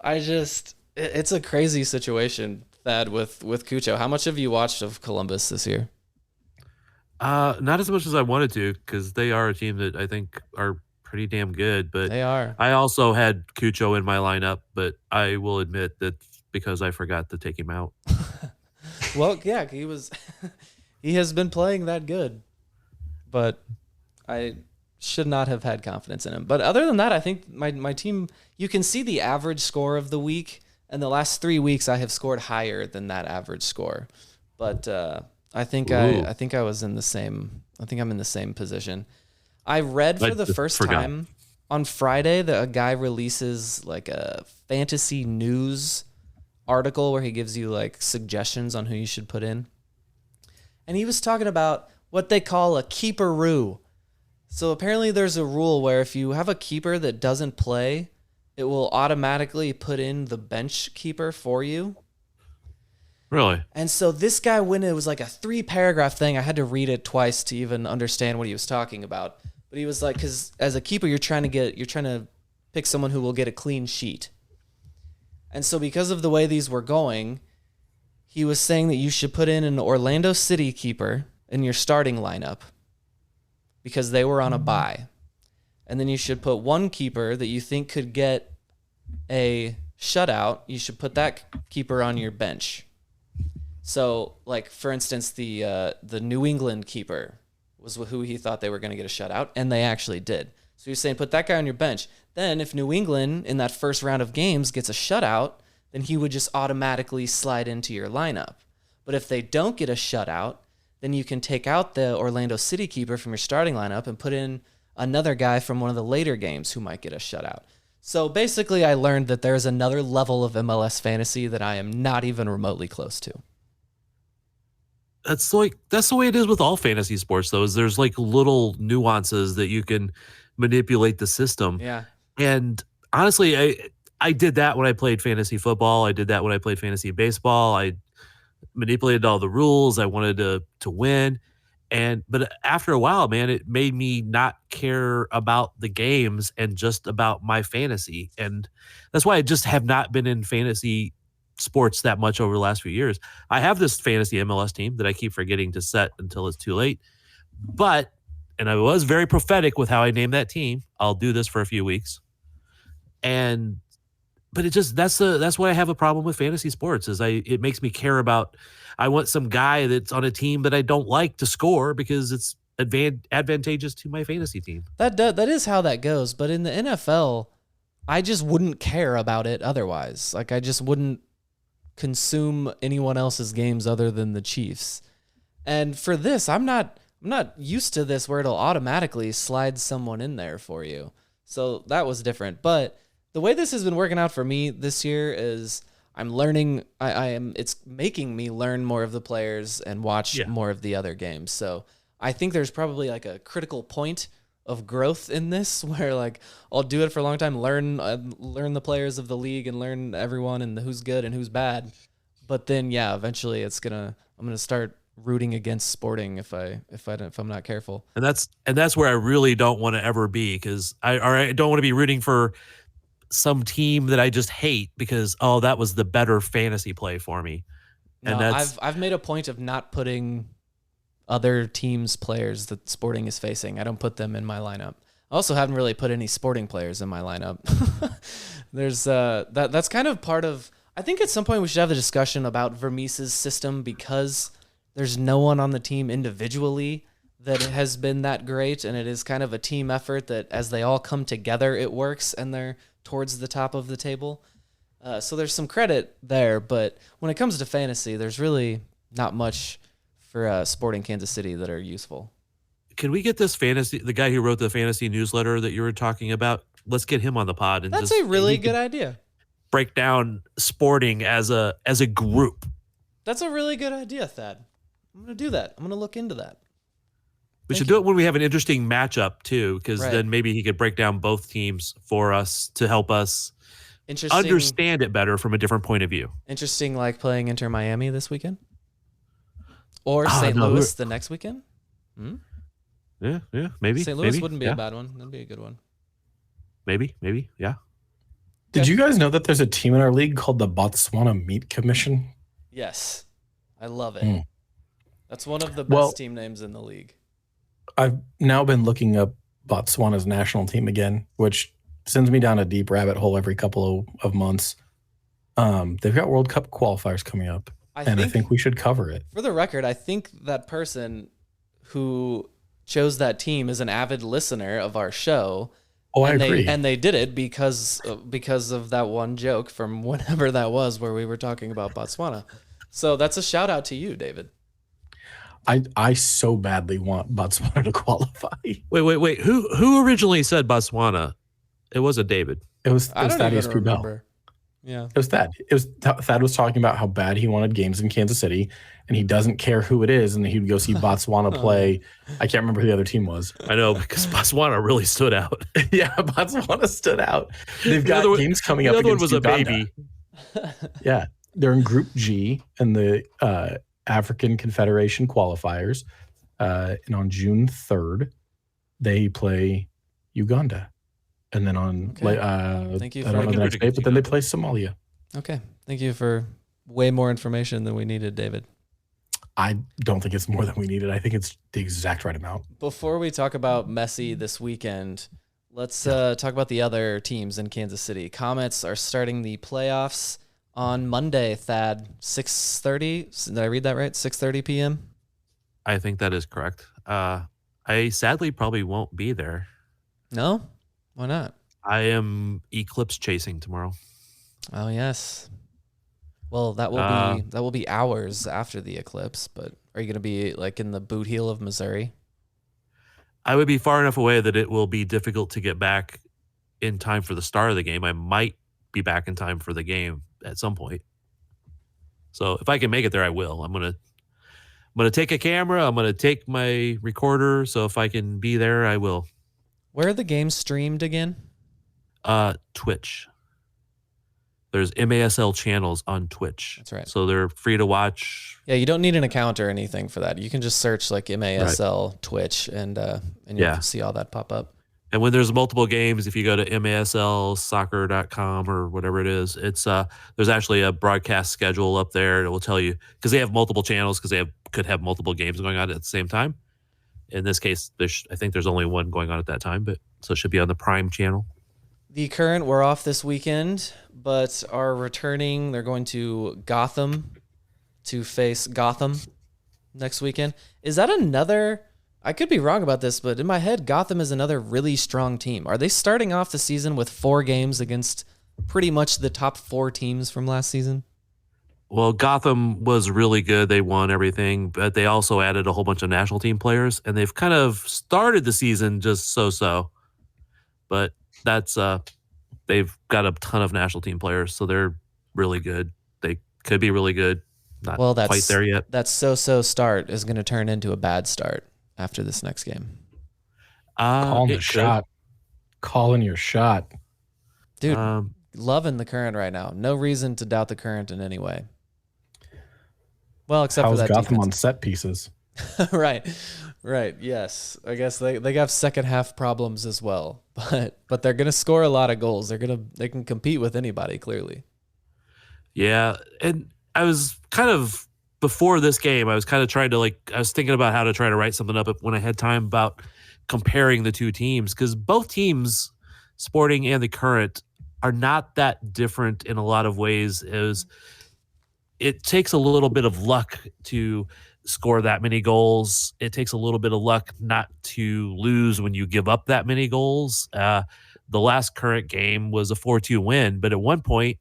It's a crazy situation, Thad, with Cucho. How much have you watched of Columbus this year? Not as much as I wanted to, because they are a team that I think are pretty damn good. But They are. I also had Cucho in my lineup, but I will admit that because I forgot to take him out. Well, yeah, he has been playing that good, but I should not have had confidence in him. But other than that, I think my team, you can see the average score of the week, and the last 3 weeks I have scored higher than that average score. But I think I was in the same. I think I'm in the same position. I read for the first time on Friday that a guy releases like a fantasy news article where he gives you like suggestions on who you should put in. And he was talking about what they call a keeper-roo. So apparently there's a rule where if you have a keeper that doesn't play, it will automatically put in the bench keeper for you. Really? And so this guy it was like a 3-paragraph thing. I had to read it twice to even understand what he was talking about. But he was like, because as a keeper, you're trying to pick someone who will get a clean sheet. And so because of the way these were going, he was saying that you should put in an Orlando City keeper in your starting lineup because they were on a bye. And then you should put one keeper that you think could get a shutout. You should put that keeper on your bench. So, like, for instance, the New England keeper was who he thought they were going to get a shutout, and they actually did. So you're saying put that guy on your bench. Then if New England in that first round of games gets a shutout, then he would just automatically slide into your lineup. But if they don't get a shutout, then you can take out the Orlando City keeper from your starting lineup and put in another guy from one of the later games who might get a shutout. So basically I learned that there's another level of MLS fantasy that I am not even remotely close to. That's the way it is with all fantasy sports, though, is there's like little nuances that you can manipulate the system. Yeah. And honestly, I did that when I played fantasy football. I did that when I played fantasy baseball. I manipulated all the rules. I wanted to win. But after a while, man, it made me not care about the games and just about my fantasy. And that's why I just have not been in fantasy sports that much over the last few years. I have this fantasy MLS team that I keep forgetting to set until it's too late. And I was very prophetic with how I named that team. I'll do this for a few weeks. But that's why I have a problem with fantasy sports is it makes me care about, I want some guy that's on a team that I don't like to score because it's advantageous to my fantasy team. That is how that goes. But in the NFL, I just wouldn't care about it otherwise. Like I just wouldn't consume anyone else's games other than the Chiefs. And for this, I'm not used to this where it'll automatically slide someone in there for you. So that was different. But the way this has been working out for me this year is I'm learning. It's making me learn more of the players and watch more of the other games. So I think there's probably like a critical point of growth in this where like I'll do it for a long time, learn the players of the league and learn everyone and who's good and who's bad. But then eventually I'm gonna start rooting against Sporting if I'm not careful. And that's where I really don't want to ever be because I don't want to be rooting for some team that I just hate because that was the better fantasy play for me. And I've made a point of not putting other teams' players that Sporting is facing. I don't put them in my lineup. I also haven't really put any Sporting players in my lineup. There's that's kind of part of. I think at some point we should have a discussion about Vermees's system because there's no one on the team individually that has been that great, and it is kind of a team effort that as they all come together, it works and they're towards the top of the table. So there's some credit there, but when it comes to fantasy, there's really not much for Sporting Kansas City that are useful. Can we get the guy who wrote the fantasy newsletter that you were talking about? Let's get him on the pod. And that's a really good idea. Break down Sporting as a group. That's a really good idea, Thad. I'm going to do that. I'm going to look into that. We should do it when we have an interesting matchup too, because Right. then maybe he could break down both teams for us to help us understand it better from a different point of view. Interesting, like playing Inter Miami this weekend, or Ah, St. no, Louis the next weekend. Yeah, maybe. St. Louis maybe, wouldn't be yeah. a bad one. That'd be a good one. Maybe, yeah. Did you guys know that there's a team in our league called the Botswana Meat Commission? Yes, I love it. That's one of the best Well, team names in the league. I've now been looking up Botswana's national team again, which sends me down a deep rabbit hole every couple of months. They've got World Cup qualifiers coming up, I think we should cover it. For the record, I think that person who chose that team is an avid listener of our show. Oh, I agree. And they did it because of that one joke from whenever that was where we were talking about Botswana. So that's a shout out to you, David. I so badly want Botswana to qualify. Wait. Who originally said Botswana? It wasn't David. It was I don't Thaddeus even Kubel. remember. Yeah. It was Thad. Thad was talking about how bad he wanted games in Kansas City, and he doesn't care who it is, and he'd go see Botswana play. I can't remember who the other team was. I know, because Botswana really stood out. Yeah, Botswana stood out. They've got games coming up The other one against was Uganda. a baby. Yeah, they're in Group G in the African Confederation qualifiers, and on June 3rd, they play Uganda. And then on, Thank you I don't know the next day, but then they play Somalia. Okay. Thank you for way more information than we needed, David. I don't think it's more than we needed. I think it's the exact right amount. Before we talk about Messi this weekend, let's talk about the other teams in Kansas City. Comets are starting the playoffs on Monday, Thad, 6:30. Did I read that right? 6:30 p.m.? I think that is correct. I sadly probably won't be there. No? Why not? I am eclipse chasing tomorrow. Oh, yes. Well, that will be hours after the eclipse, but are you going to be like in the boot heel of Missouri? I would be far enough away that it will be difficult to get back in time for the start of the game. I might be back in time for the game at some point. So if I can make it there, I will. I'm gonna take a camera. I'm gonna take my recorder. So if I can be there, I will. Where are the games streamed again? Twitch. There's MASL channels on Twitch. That's right. So they're free to watch. Yeah, you don't need an account or anything for that. You can just search like MASL Twitch and you'll see all that pop up. And when there's multiple games, if you go to maslsoccer.com or whatever it is, it's there's actually a broadcast schedule up there that will tell you, because they have multiple channels, because they could have multiple games going on at the same time. In this case, I think there's only one going on at that time, but so it should be on the Prime channel. The Current were off this weekend, but are returning. They're going to Gotham to face Gotham next weekend. Is that another? I could be wrong about this, but in my head, Gotham is another really strong team. Are they starting off the season with 4 games against pretty much the top 4 teams from last season? Well, Gotham was really good. They won everything, but they also added a whole bunch of national team players, and they've kind of started the season just so-so. But that's they've got a ton of national team players, so they're really good. They could be really good. Not quite there yet. That so-so start is going to turn into a bad start after this next game. Calling your shot. Calling your shot. Dude, loving the Current right now. No reason to doubt the Current in any way. Well, except for that Gotham defense. on set pieces? Right. Yes, I guess they have second half problems as well, but they're gonna score a lot of goals. They can compete with anybody, clearly. Yeah, and I was kind of before this game, I was kind of trying to I was thinking about how to try to write something up when I had time about comparing the two teams, because both teams, Sporting and the Current, are not that different in a lot of ways. It takes a little bit of luck to score that many goals. It takes a little bit of luck not to lose when you give up that many goals. The last Current game was a 4-2 win, but at one point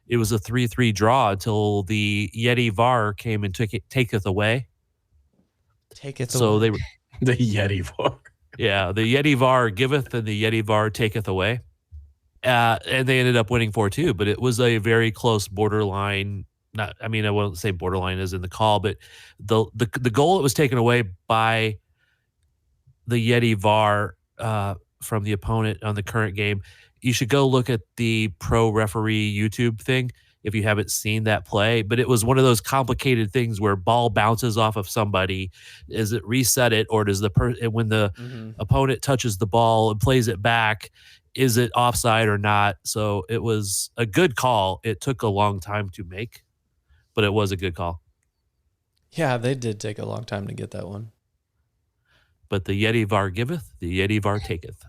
it was a 3-3 draw until the Yeti VAR came and taketh away. So they were the Yeti VAR. Yeah, the Yeti VAR giveth and the Yeti VAR taketh away. And they ended up winning 4-2, but it was a very close borderline. I won't say borderline as in the call, but the goal that was taken away by the Yeti VAR from the opponent on the current game, you should go look at the pro referee YouTube thing if you haven't seen that play. But it was one of those complicated things where ball bounces off of somebody. Is it reset it, or does when the opponent touches the ball and plays it back, is it offside or not? So it was a good call. It took a long time to make, but it was a good call. Yeah, they did take a long time to get that one. But the Yeti VAR giveth, the Yeti VAR taketh.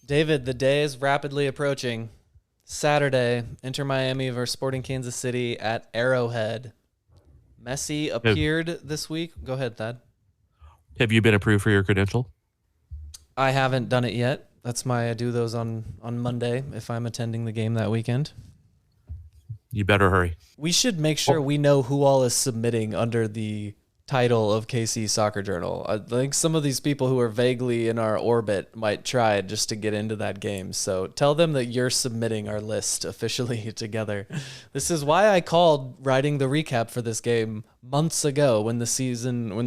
David, the day is rapidly approaching. Saturday, Inter Miami versus Sporting Kansas City at Arrowhead. Messi appeared this week. Go ahead, Thad. Have you been approved for your credential? I haven't done it yet. I do those on Monday if I'm attending the game that weekend. You better hurry. We should make sure we know who all is submitting under the title of KC Soccer Journal. I think some of these people who are vaguely in our orbit might try just to get into that game. So tell them that you're submitting our list officially together. This is why I called writing the recap for this game months ago when the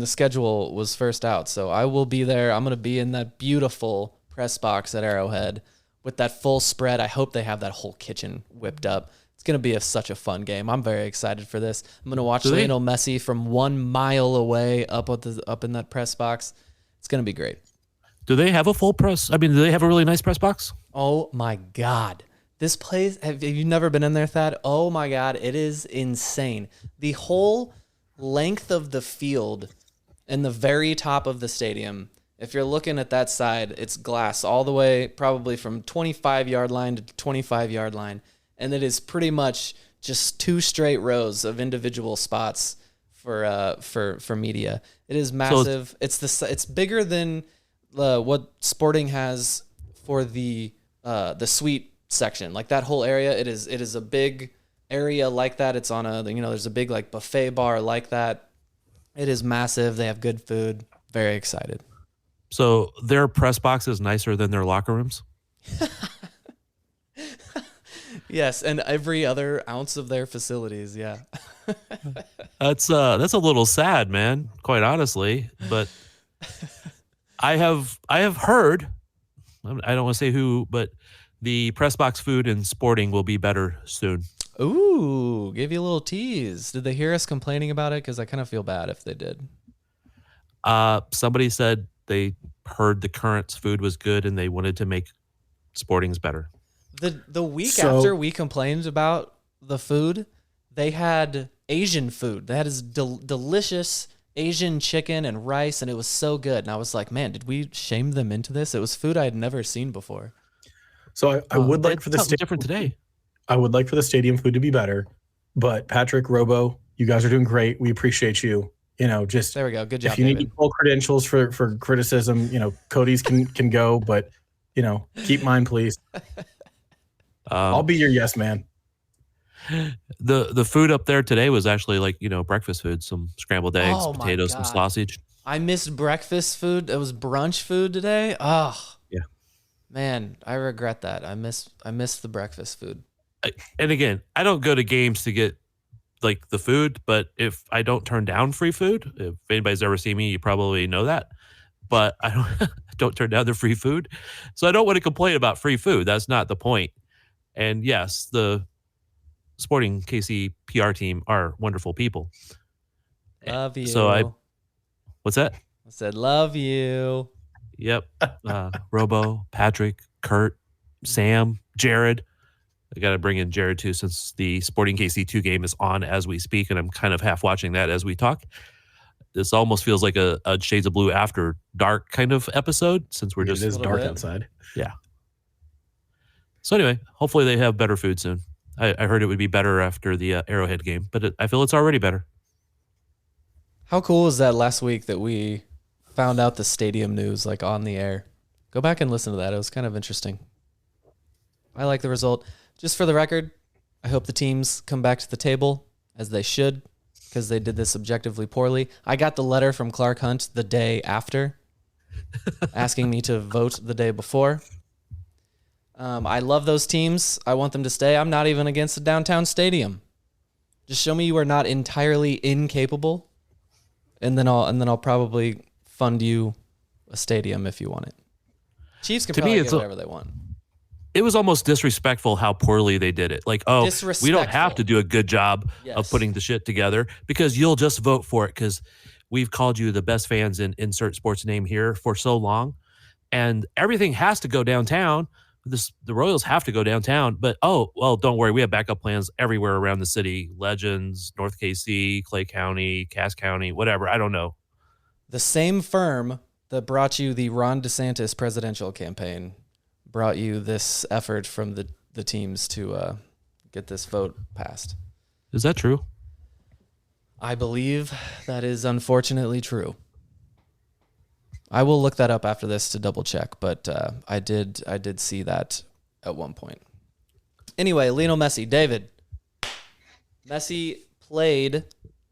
schedule was first out. So I will be there. I'm going to be in that beautiful press box at Arrowhead with that full spread. I hope they have that whole kitchen whipped up. It's going to be such a fun game. I'm very excited for this. I'm going to watch Lionel Messi from 1 mile away up in that press box. It's going to be great. Do they have a full press? I mean, do they have a really nice press box? Oh my God. This place, have you never been in there, Thad? Oh my God. It is insane. The whole length of the field and the very top of the stadium, if you're looking at that side, it's glass all the way probably from 25-yard line to 25-yard line. And it is pretty much just 2 straight rows of individual spots for media. It is massive. So it's bigger than what Sporting has for the suite section. Like that whole area, it is a big area like that. It's on there's a big like buffet bar like that. It is massive. They have good food. Very excited. So their press box is nicer than their locker rooms? Yes, and every other ounce of their facilities, yeah. That's a little sad, man, quite honestly. But I have heard, I don't want to say who, but the press box food in Sporting will be better soon. Ooh, give you a little tease. Did they hear us complaining about it? Because I kind of feel bad if they did. Somebody said they heard the Currents food was good and they wanted to make Sporting's better. The week after we complained about the food, they had Asian food. They had this delicious Asian chicken and rice, and it was so good. And I was like, man, did we shame them into this? It was food I had never seen before. So I would like for the different today. I would like for the stadium food to be better, but Patrick, Robo, you guys are doing great. We appreciate you. Just there we go. Good job. If you need full credentials for criticism, Cody's can go, but keep mine, please. I'll be your yes man. The food up there today was actually like, breakfast food, some scrambled eggs, potatoes, some sausage. I missed breakfast food. It was brunch food today. Oh, yeah. Man, I regret that. I miss the breakfast food. And again, I don't go to games to get like the food, but if I don't turn down free food, if anybody's ever seen me, you probably know that. But I don't turn down the free food. So I don't want to complain about free food. That's not the point. And yes, the Sporting KC PR team are wonderful people. Love you. So what's that? I said, love you. Yep. Robo, Patrick, Kurt, Sam, Jared. I got to bring in Jared too, since the Sporting KC2 game is on as we speak, and I'm kind of half watching that as we talk. This almost feels like a Shades of Blue After Dark kind of episode, since we're just... It is dark outside. Yeah. So anyway, hopefully they have better food soon. I heard it would be better after the Arrowhead game, but I feel it's already better. How cool was that last week that we found out the stadium news like on the air? Go back and listen to that. It was kind of interesting. I like the result. Just for the record, I hope the teams come back to the table as they should, because they did this objectively poorly. I got the letter from Clark Hunt the day after asking me to vote the day before. I love those teams. I want them to stay. I'm not even against the downtown stadium. Just show me you are not entirely incapable, and then I'll probably fund you a stadium if you want it. Chiefs can To probably me, get it's whatever they want. It was almost disrespectful how poorly they did it. Like, oh, we don't have to do a good job of putting the shit together because you'll just vote for it because we've called you the best fans in insert sports name here for so long. And everything has to go downtown. The Royals have to go downtown. But, oh, well, don't worry. We have backup plans everywhere around the city. Legends, North KC, Clay County, Cass County, whatever. I don't know. The same firm that brought you the Ron DeSantis presidential campaign brought you this effort from the teams to get this vote passed. Is that true? I believe that is unfortunately true. I will look that up after this to double check, but I did see that at one point. Anyway, Lionel Messi. David. Messi played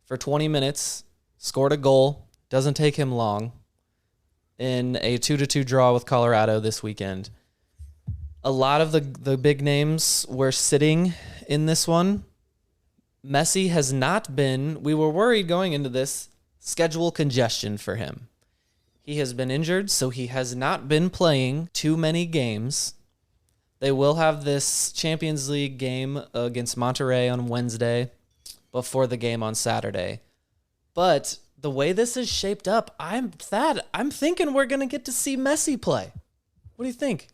for 20 minutes, scored a goal. Doesn't take him long in a 2-2 draw with Colorado this weekend. A lot of the big names were sitting in this one. Messi has not been, we were worried going into this, schedule congestion for him. He has been injured, so he has not been playing too many games. They will have this Champions League game against Monterrey on Wednesday before the game on Saturday. But the way this is shaped up, I'm thinking we're going to get to see Messi play. What do you think?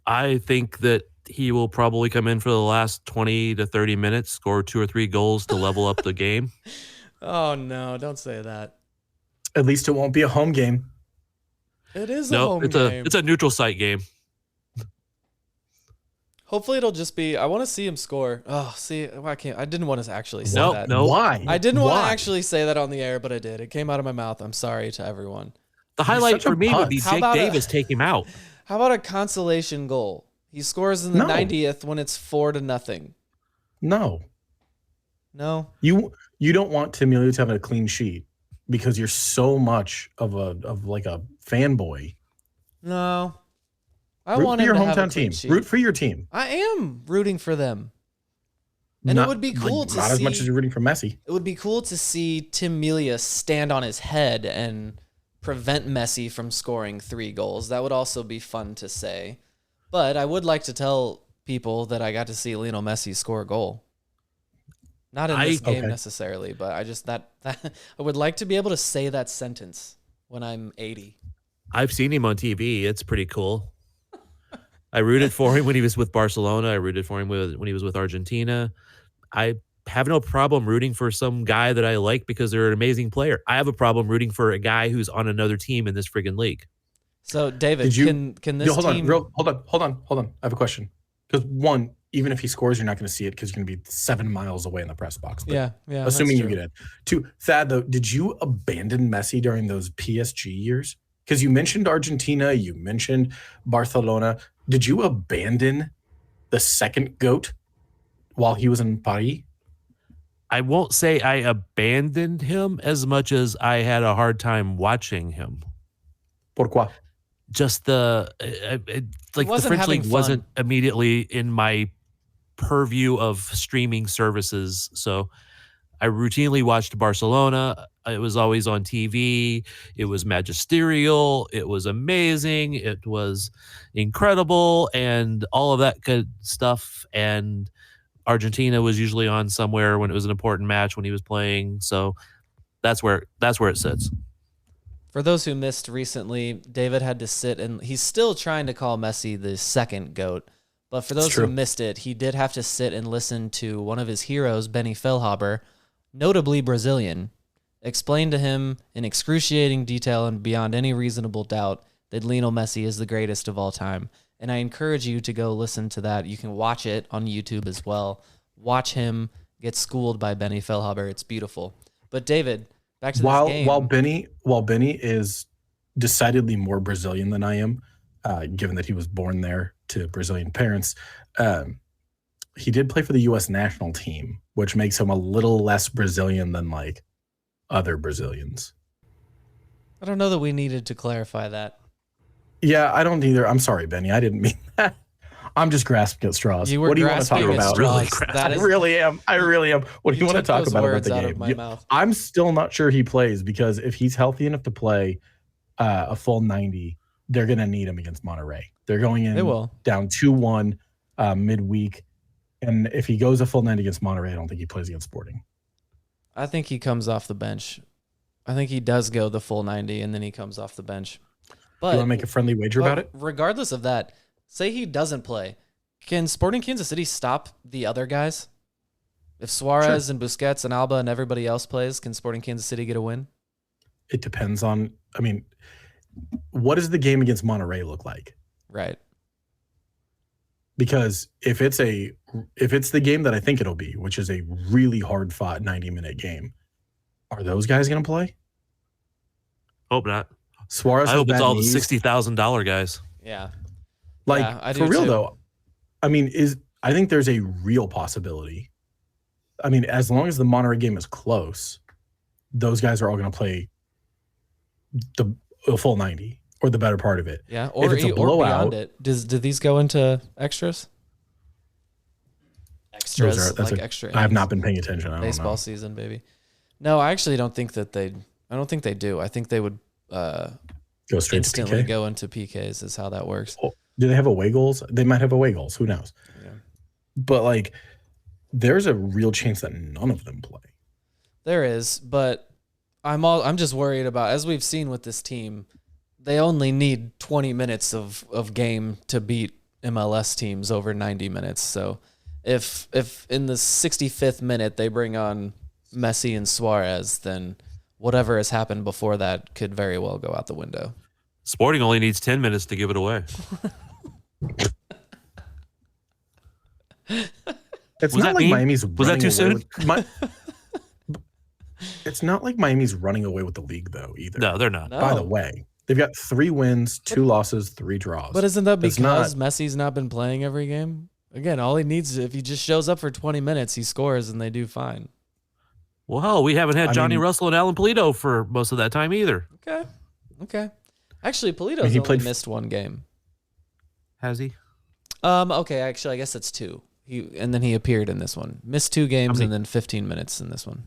I think that he will probably come in for the last 20 to 30 minutes, score 2 or 3 goals to level up the game. Oh, no, don't say that. At least it won't be a home game. It is a home game. It's a neutral site game. Hopefully it'll just be, I want to see him score. Oh, see, I didn't want to actually say that. No. Why? I didn't want to actually say that on the air, but I did. It came out of my mouth. I'm sorry to everyone. The highlight for me would be How Jake about Davis take him out. How about a consolation goal? He scores in the 90th when it's 4-0. No. You don't want Tim Elliott to have a clean sheet because you're so much of a fanboy. No. I Root want for your him to have a hometown clean team. sheet. Root for your team. I am rooting for them. And it would be cool to see. Not as much as you're rooting for Messi. It would be cool to see Tim Melia stand on his head and prevent Messi from scoring 3 goals. That would also be fun to say. But I would like to tell people that I got to see Lionel Messi score a goal. Not in this game necessarily, but I just that I would like to be able to say that sentence when I'm 80. I've seen him on TV. It's pretty cool. I rooted for him when he was with Barcelona. I rooted for him when he was with Argentina. I have no problem rooting for some guy that I like because they're an amazing player. I have a problem rooting for a guy who's on another team in this friggin' league. So, David, can this team... Hold on. I have a question. Because one, even if he scores, you're not going to see it because you're going to be 7 miles away in the press box. But yeah. Assuming you get it. 2, Thad, though, did you abandon Messi during those PSG years? Because you mentioned Argentina, you mentioned Barcelona. Did you abandon the second GOAT while he was in Paris? I won't say I abandoned him as much as I had a hard time watching him. Pourquoi? Just the French league wasn't immediately in my purview of streaming services. So I routinely watched Barcelona. It was always on TV. It was magisterial. It was amazing. It was incredible and all of that good stuff. And Argentina was usually on somewhere when it was an important match when he was playing. So that's where it sits. For those who missed recently, David had to sit and he's still trying to call Messi the second GOAT. But for those who missed it, he did have to sit and listen to one of his heroes, Benny Feilhaber, notably Brazilian, explain to him in excruciating detail and beyond any reasonable doubt that Lionel Messi is the greatest of all time. And I encourage you to go listen to that. You can watch it on YouTube as well. Watch him get schooled by Benny Feilhaber. It's beautiful. But David, back to this game. While Benny is decidedly more Brazilian than I am, given that he was born there to Brazilian parents, he did play for the U.S. national team, which makes him a little less Brazilian than like other Brazilians. I don't know that we needed to clarify that. Yeah, I don't either. I'm sorry, Benny. I didn't mean that. I'm just grasping at straws. What do you want to talk about? I really am. What do you want to talk about the game? I'm still not sure he plays because if he's healthy enough to play, a full 90, they're going to need him against Monterey. They're going in down 2-1 midweek. And if he goes a full 90 against Monterey, I don't think he plays against Sporting. I think he comes off the bench. I think he does go the full 90, and then he comes off the bench. But you want to make a friendly wager about it? Regardless of that, say he doesn't play. Can Sporting Kansas City stop the other guys? If Suarez and Busquets and Alba and everybody else plays, can Sporting Kansas City get a win? It depends on, what does the game against Monterey look like? Right. Because if it's the game that I think it'll be, which is a really hard fought 90-minute game, are those guys going to play? Hope not. Suarez. I hope it's all the $60,000 guys. Yeah. For real though. I think there's a real possibility. As long as the Monterey game is close, those guys are all going to play the full 90 or the better part of it. Yeah, if it's a blowout, beyond it. Do these go into extras? Extras, extra. I have not been paying attention. Baseball season, baby. No, I actually don't think that they. I don't think they do. I think they would go straight instantly to PK? go into PKs. Is how that works. Oh, do they have away goals? They might have away goals. Who knows? Yeah. But there's a real chance that none of them play. There is, but I'm just worried about, as we've seen with this team, they only need 20 minutes of game to beat MLS teams over 90 minutes. So if in the 65th minute they bring on Messi and Suarez, then whatever has happened before that could very well go out the window. Sporting only needs 10 minutes to give it away. It's not like Miami's was that too soon? It's not like Miami's running away with the league, though, either. No, they're not. By the way, they've got 3 wins, 2 losses, 3 draws. But isn't that because Messi's not been playing every game? Again, all he needs is, if he just shows up for 20 minutes, he scores and they do fine. Well, hell, we haven't had Johnny Russell and Alan Polito for most of that time either. Okay. Actually, Polito's only missed 1 game. Has he? Okay, actually, I guess that's 2. And then he appeared in this one. Missed 2 games and then 15 minutes in this one.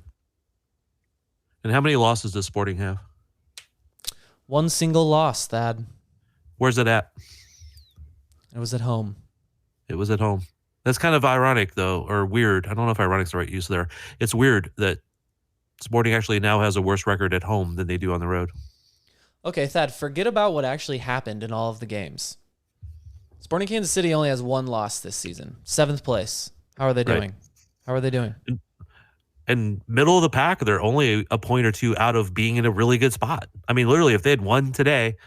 And how many losses does Sporting have? 1 single loss, Thad. Where's it at? It was at home. It was at home. That's kind of ironic, though, or weird. I don't know if ironic's the right use there. It's weird that Sporting actually now has a worse record at home than they do on the road. Okay, Thad, forget about what actually happened in all of the games. Sporting Kansas City only has 1 loss this season. 7th place. How are they doing? Right. How are they doing? And middle of the pack, they're only a point or 2 out of being in a really good spot. Literally, if they had won today,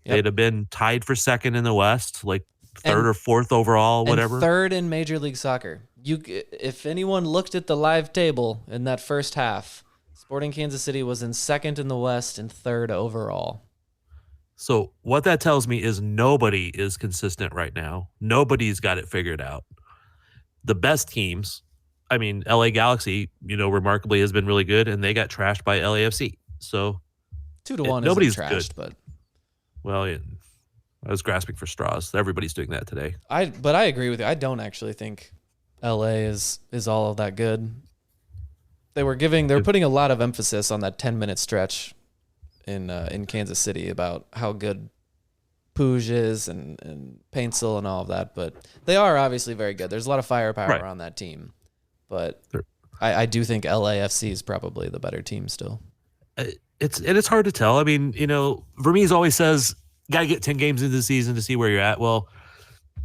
they'd have been tied for 2nd in the West, like 3rd or 4th overall, whatever. And 3rd in Major League Soccer. If anyone looked at the live table in that first half, Sporting Kansas City was in 2nd in the West and 3rd overall. So what that tells me is nobody is consistent right now. Nobody's got it figured out. The best teams, LA Galaxy, remarkably has been really good, and they got trashed by LAFC. So 2-1 nobody's isn't trashed, good. But well, I was grasping for straws. Everybody's doing that today. But I agree with you. I don't actually think LA is all of that good. They're putting a lot of emphasis on that 10-minute stretch in Kansas City about how good Puig is and Paintsel and all of that, but they are obviously very good. There's a lot of firepower on that team, but I do think LAFC is probably the better team still. It's hard to tell. Vermees always says, got to get 10 games into the season to see where you're at. Well,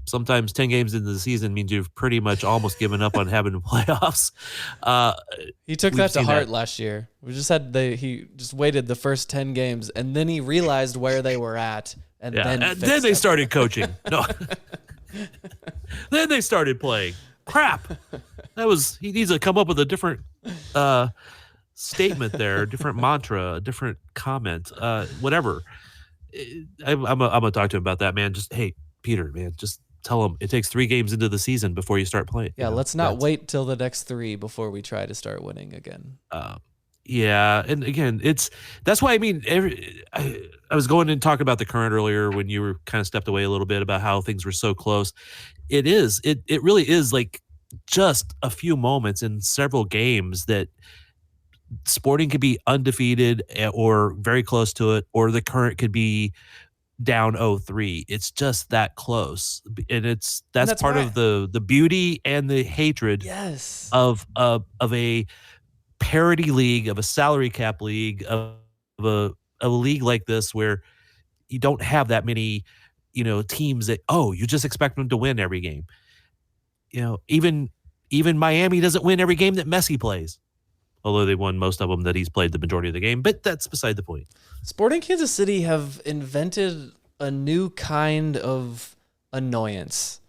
sometimes 10 games into the season means you've pretty much almost given up on having playoffs. He took that to heart last year. He just waited the first 10 games, and then he realized where they were at, and then they started coaching. No, then they started playing. Crap. He needs to come up with a different statement there, different mantra, different comment, whatever. I'm gonna talk to him about that, man. Just, hey, Peter, man, just tell him it takes 3 games into the season before you start playing. Yeah, let's not wait till the next 3 before we try to start winning again. Yeah, and again, that's why I was going and talking about the current earlier when you were kind of stepped away a little bit about how things were so close. It really is like just a few moments in several games that Sporting could be undefeated or very close to it, or the Current could be down 0-3. It's just that close, and that's part of the beauty and the hatred Yes. of a parity league, of a salary cap league, of a league like this where you don't have that many, teams that you just expect them to win every game. Even Miami doesn't win every game that Messi plays, although they won most of them that he's played the majority of the game. But that's beside the point. Sporting Kansas City have invented a new kind of annoyance.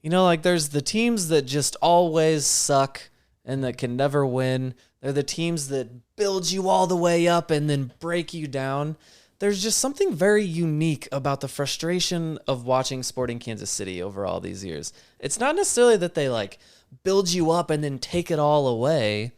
Like there's the teams that just always suck and that can never win. They're the teams that build you all the way up and then break you down. There's just something very unique about the frustration of watching Sporting Kansas City over all these years. It's not necessarily that they like build you up and then take it all away.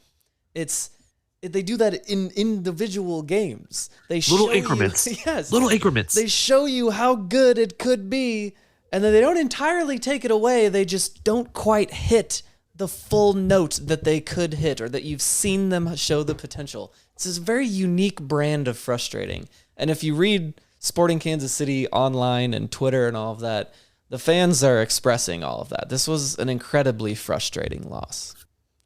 They do that in individual games. They little increments. Yes. Little increments. They show you how good it could be, and then they don't entirely take it away. They just don't quite hit the full note that they could hit or that you've seen them show the potential. It's this very unique brand of frustrating. And if you read Sporting Kansas City online and Twitter and all of that, the fans are expressing all of that. This was an incredibly frustrating loss.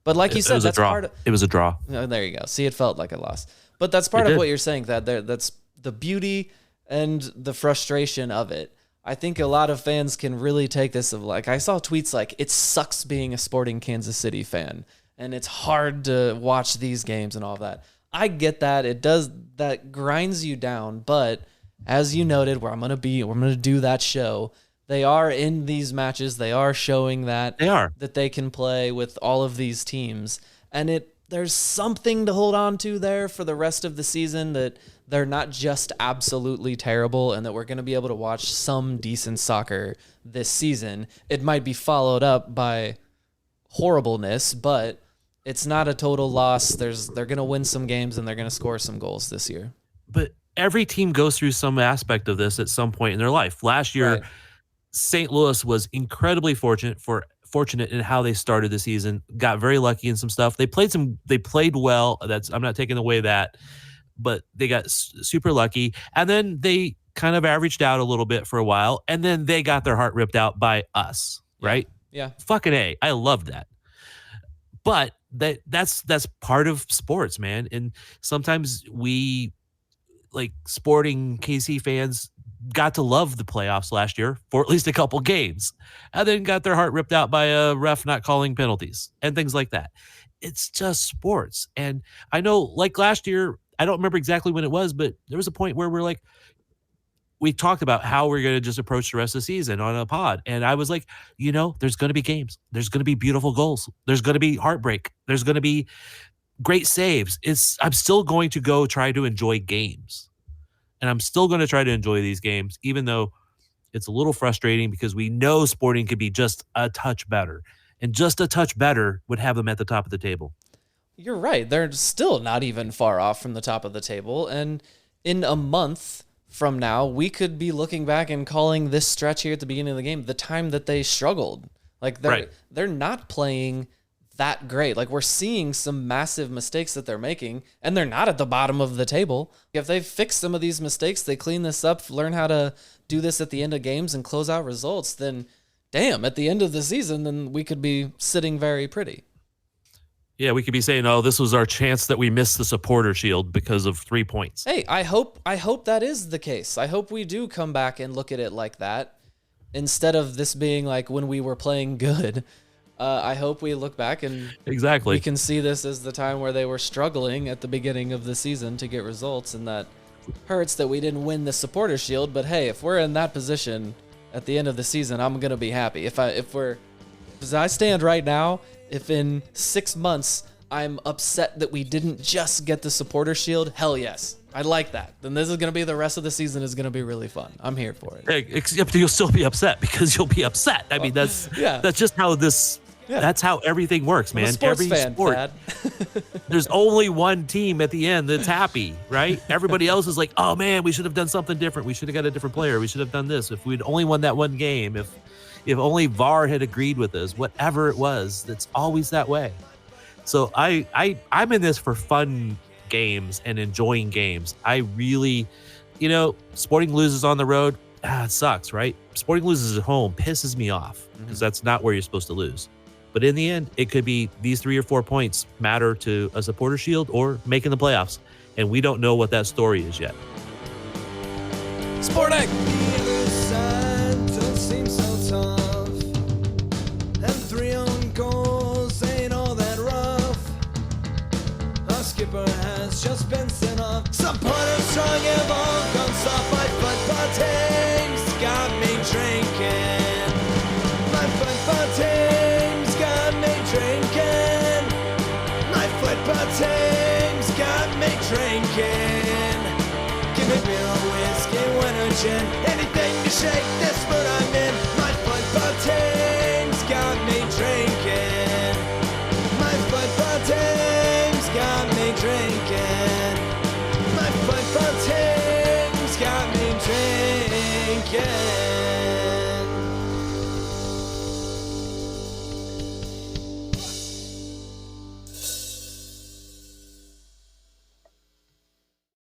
But like you said, that's part of... It was a draw. Oh, there you go. See, it felt like a loss. But that's part of what you're saying, that's the beauty and the frustration of it. I think a lot of fans can really take this of like, I saw tweets like, it sucks being a Sporting Kansas City fan, and it's hard to watch these games and all that. I get that. It does, that grinds you down, but as you noted, we're going to do that show. They are in these matches. They are showing that they can play with all of these teams, and there's something to hold on to there for the rest of the season, that they're not just absolutely terrible and that we're going to be able to watch some decent soccer this season. It might be followed up by horribleness, but it's not a total loss. They're going to win some games and they're going to score some goals this year. But every team goes through some aspect of this at some point in their life. Last year, right, St. Louis was incredibly fortunate in how they started the season. Got very lucky in some stuff. They played well. I'm not taking away that, but they got super lucky, and then they kind of averaged out a little bit for a while, and then they got their heart ripped out by us. Right? Yeah. Fucking A. I love that. But that's part of sports, man. And sometimes we, like Sporting KC fans, got to love the playoffs last year for at least a couple games, and then got their heart ripped out by a ref not calling penalties and things like that. It's just sports. And I know, like last year, I don't remember exactly when it was, but there was a point where we talked about how we're going to just approach the rest of the season on a pod. And I was like, there's going to be games. There's going to be beautiful goals. There's going to be heartbreak. There's going to be great saves. I'm still going to go try to enjoy games. And I'm still going to try to enjoy these games, even though it's a little frustrating because we know Sporting could be just a touch better. And just a touch better would have them at the top of the table. You're right. They're still not even far off from the top of the table. And in a month from now, we could be looking back and calling this stretch here at the beginning of the game the time that they struggled. Like they're not playing that great. Like we're seeing some massive mistakes that they're making, and they're not at the bottom of the table. If they fix some of these mistakes, they clean this up, learn how to do this at the end of games and close out results, then damn, at the end of the season, then we could be sitting very pretty. Yeah, we could be saying, this was our chance that we missed the supporter shield because of 3 points. Hey, I hope that is the case. I hope we do come back and look at it like that instead of this being like when we were playing good. I hope we look back and we can see this as the time where they were struggling at the beginning of the season to get results, and that hurts that we didn't win the supporter shield. But hey, if we're in that position at the end of the season, I'm gonna be happy. As I stand right now, if in 6 months I'm upset that we didn't just get the supporter shield, hell yes. I like that. Then this is going to be the rest of the season is going to be really fun. I'm here for it. Hey, except you'll still be upset because you'll be upset. I mean, that's just how that's how everything works, man. Every sport, there's only one team at the end that's happy, right? Everybody else is like, oh man, we should have done something different. We should have got a different player. We should have done this. If we'd only won that one game, if only VAR had agreed with us, whatever it was, that's always that way. So I'm in this for fun games and enjoying games. I really, Sporting loses on the road. It sucks, right? Sporting loses at home pisses me off because that's not where you're supposed to lose. But in the end, it could be these 3 or 4 points matter to a supporter shield or making the playoffs. And we don't know what that story is yet. Sporting! Don't seem so tough. And 3 own goals ain't all that rough. Our skipper has just been sent off. Supporters strong have all gone soft. My football team's got me drinking. My football team's got me drinking. My football team's got me drinking. Give me beer or whiskey, wine or gin, anything to shake this mood I'm in. My football team's got me drinking. My football team's got me drinking. My football team's got me drinking.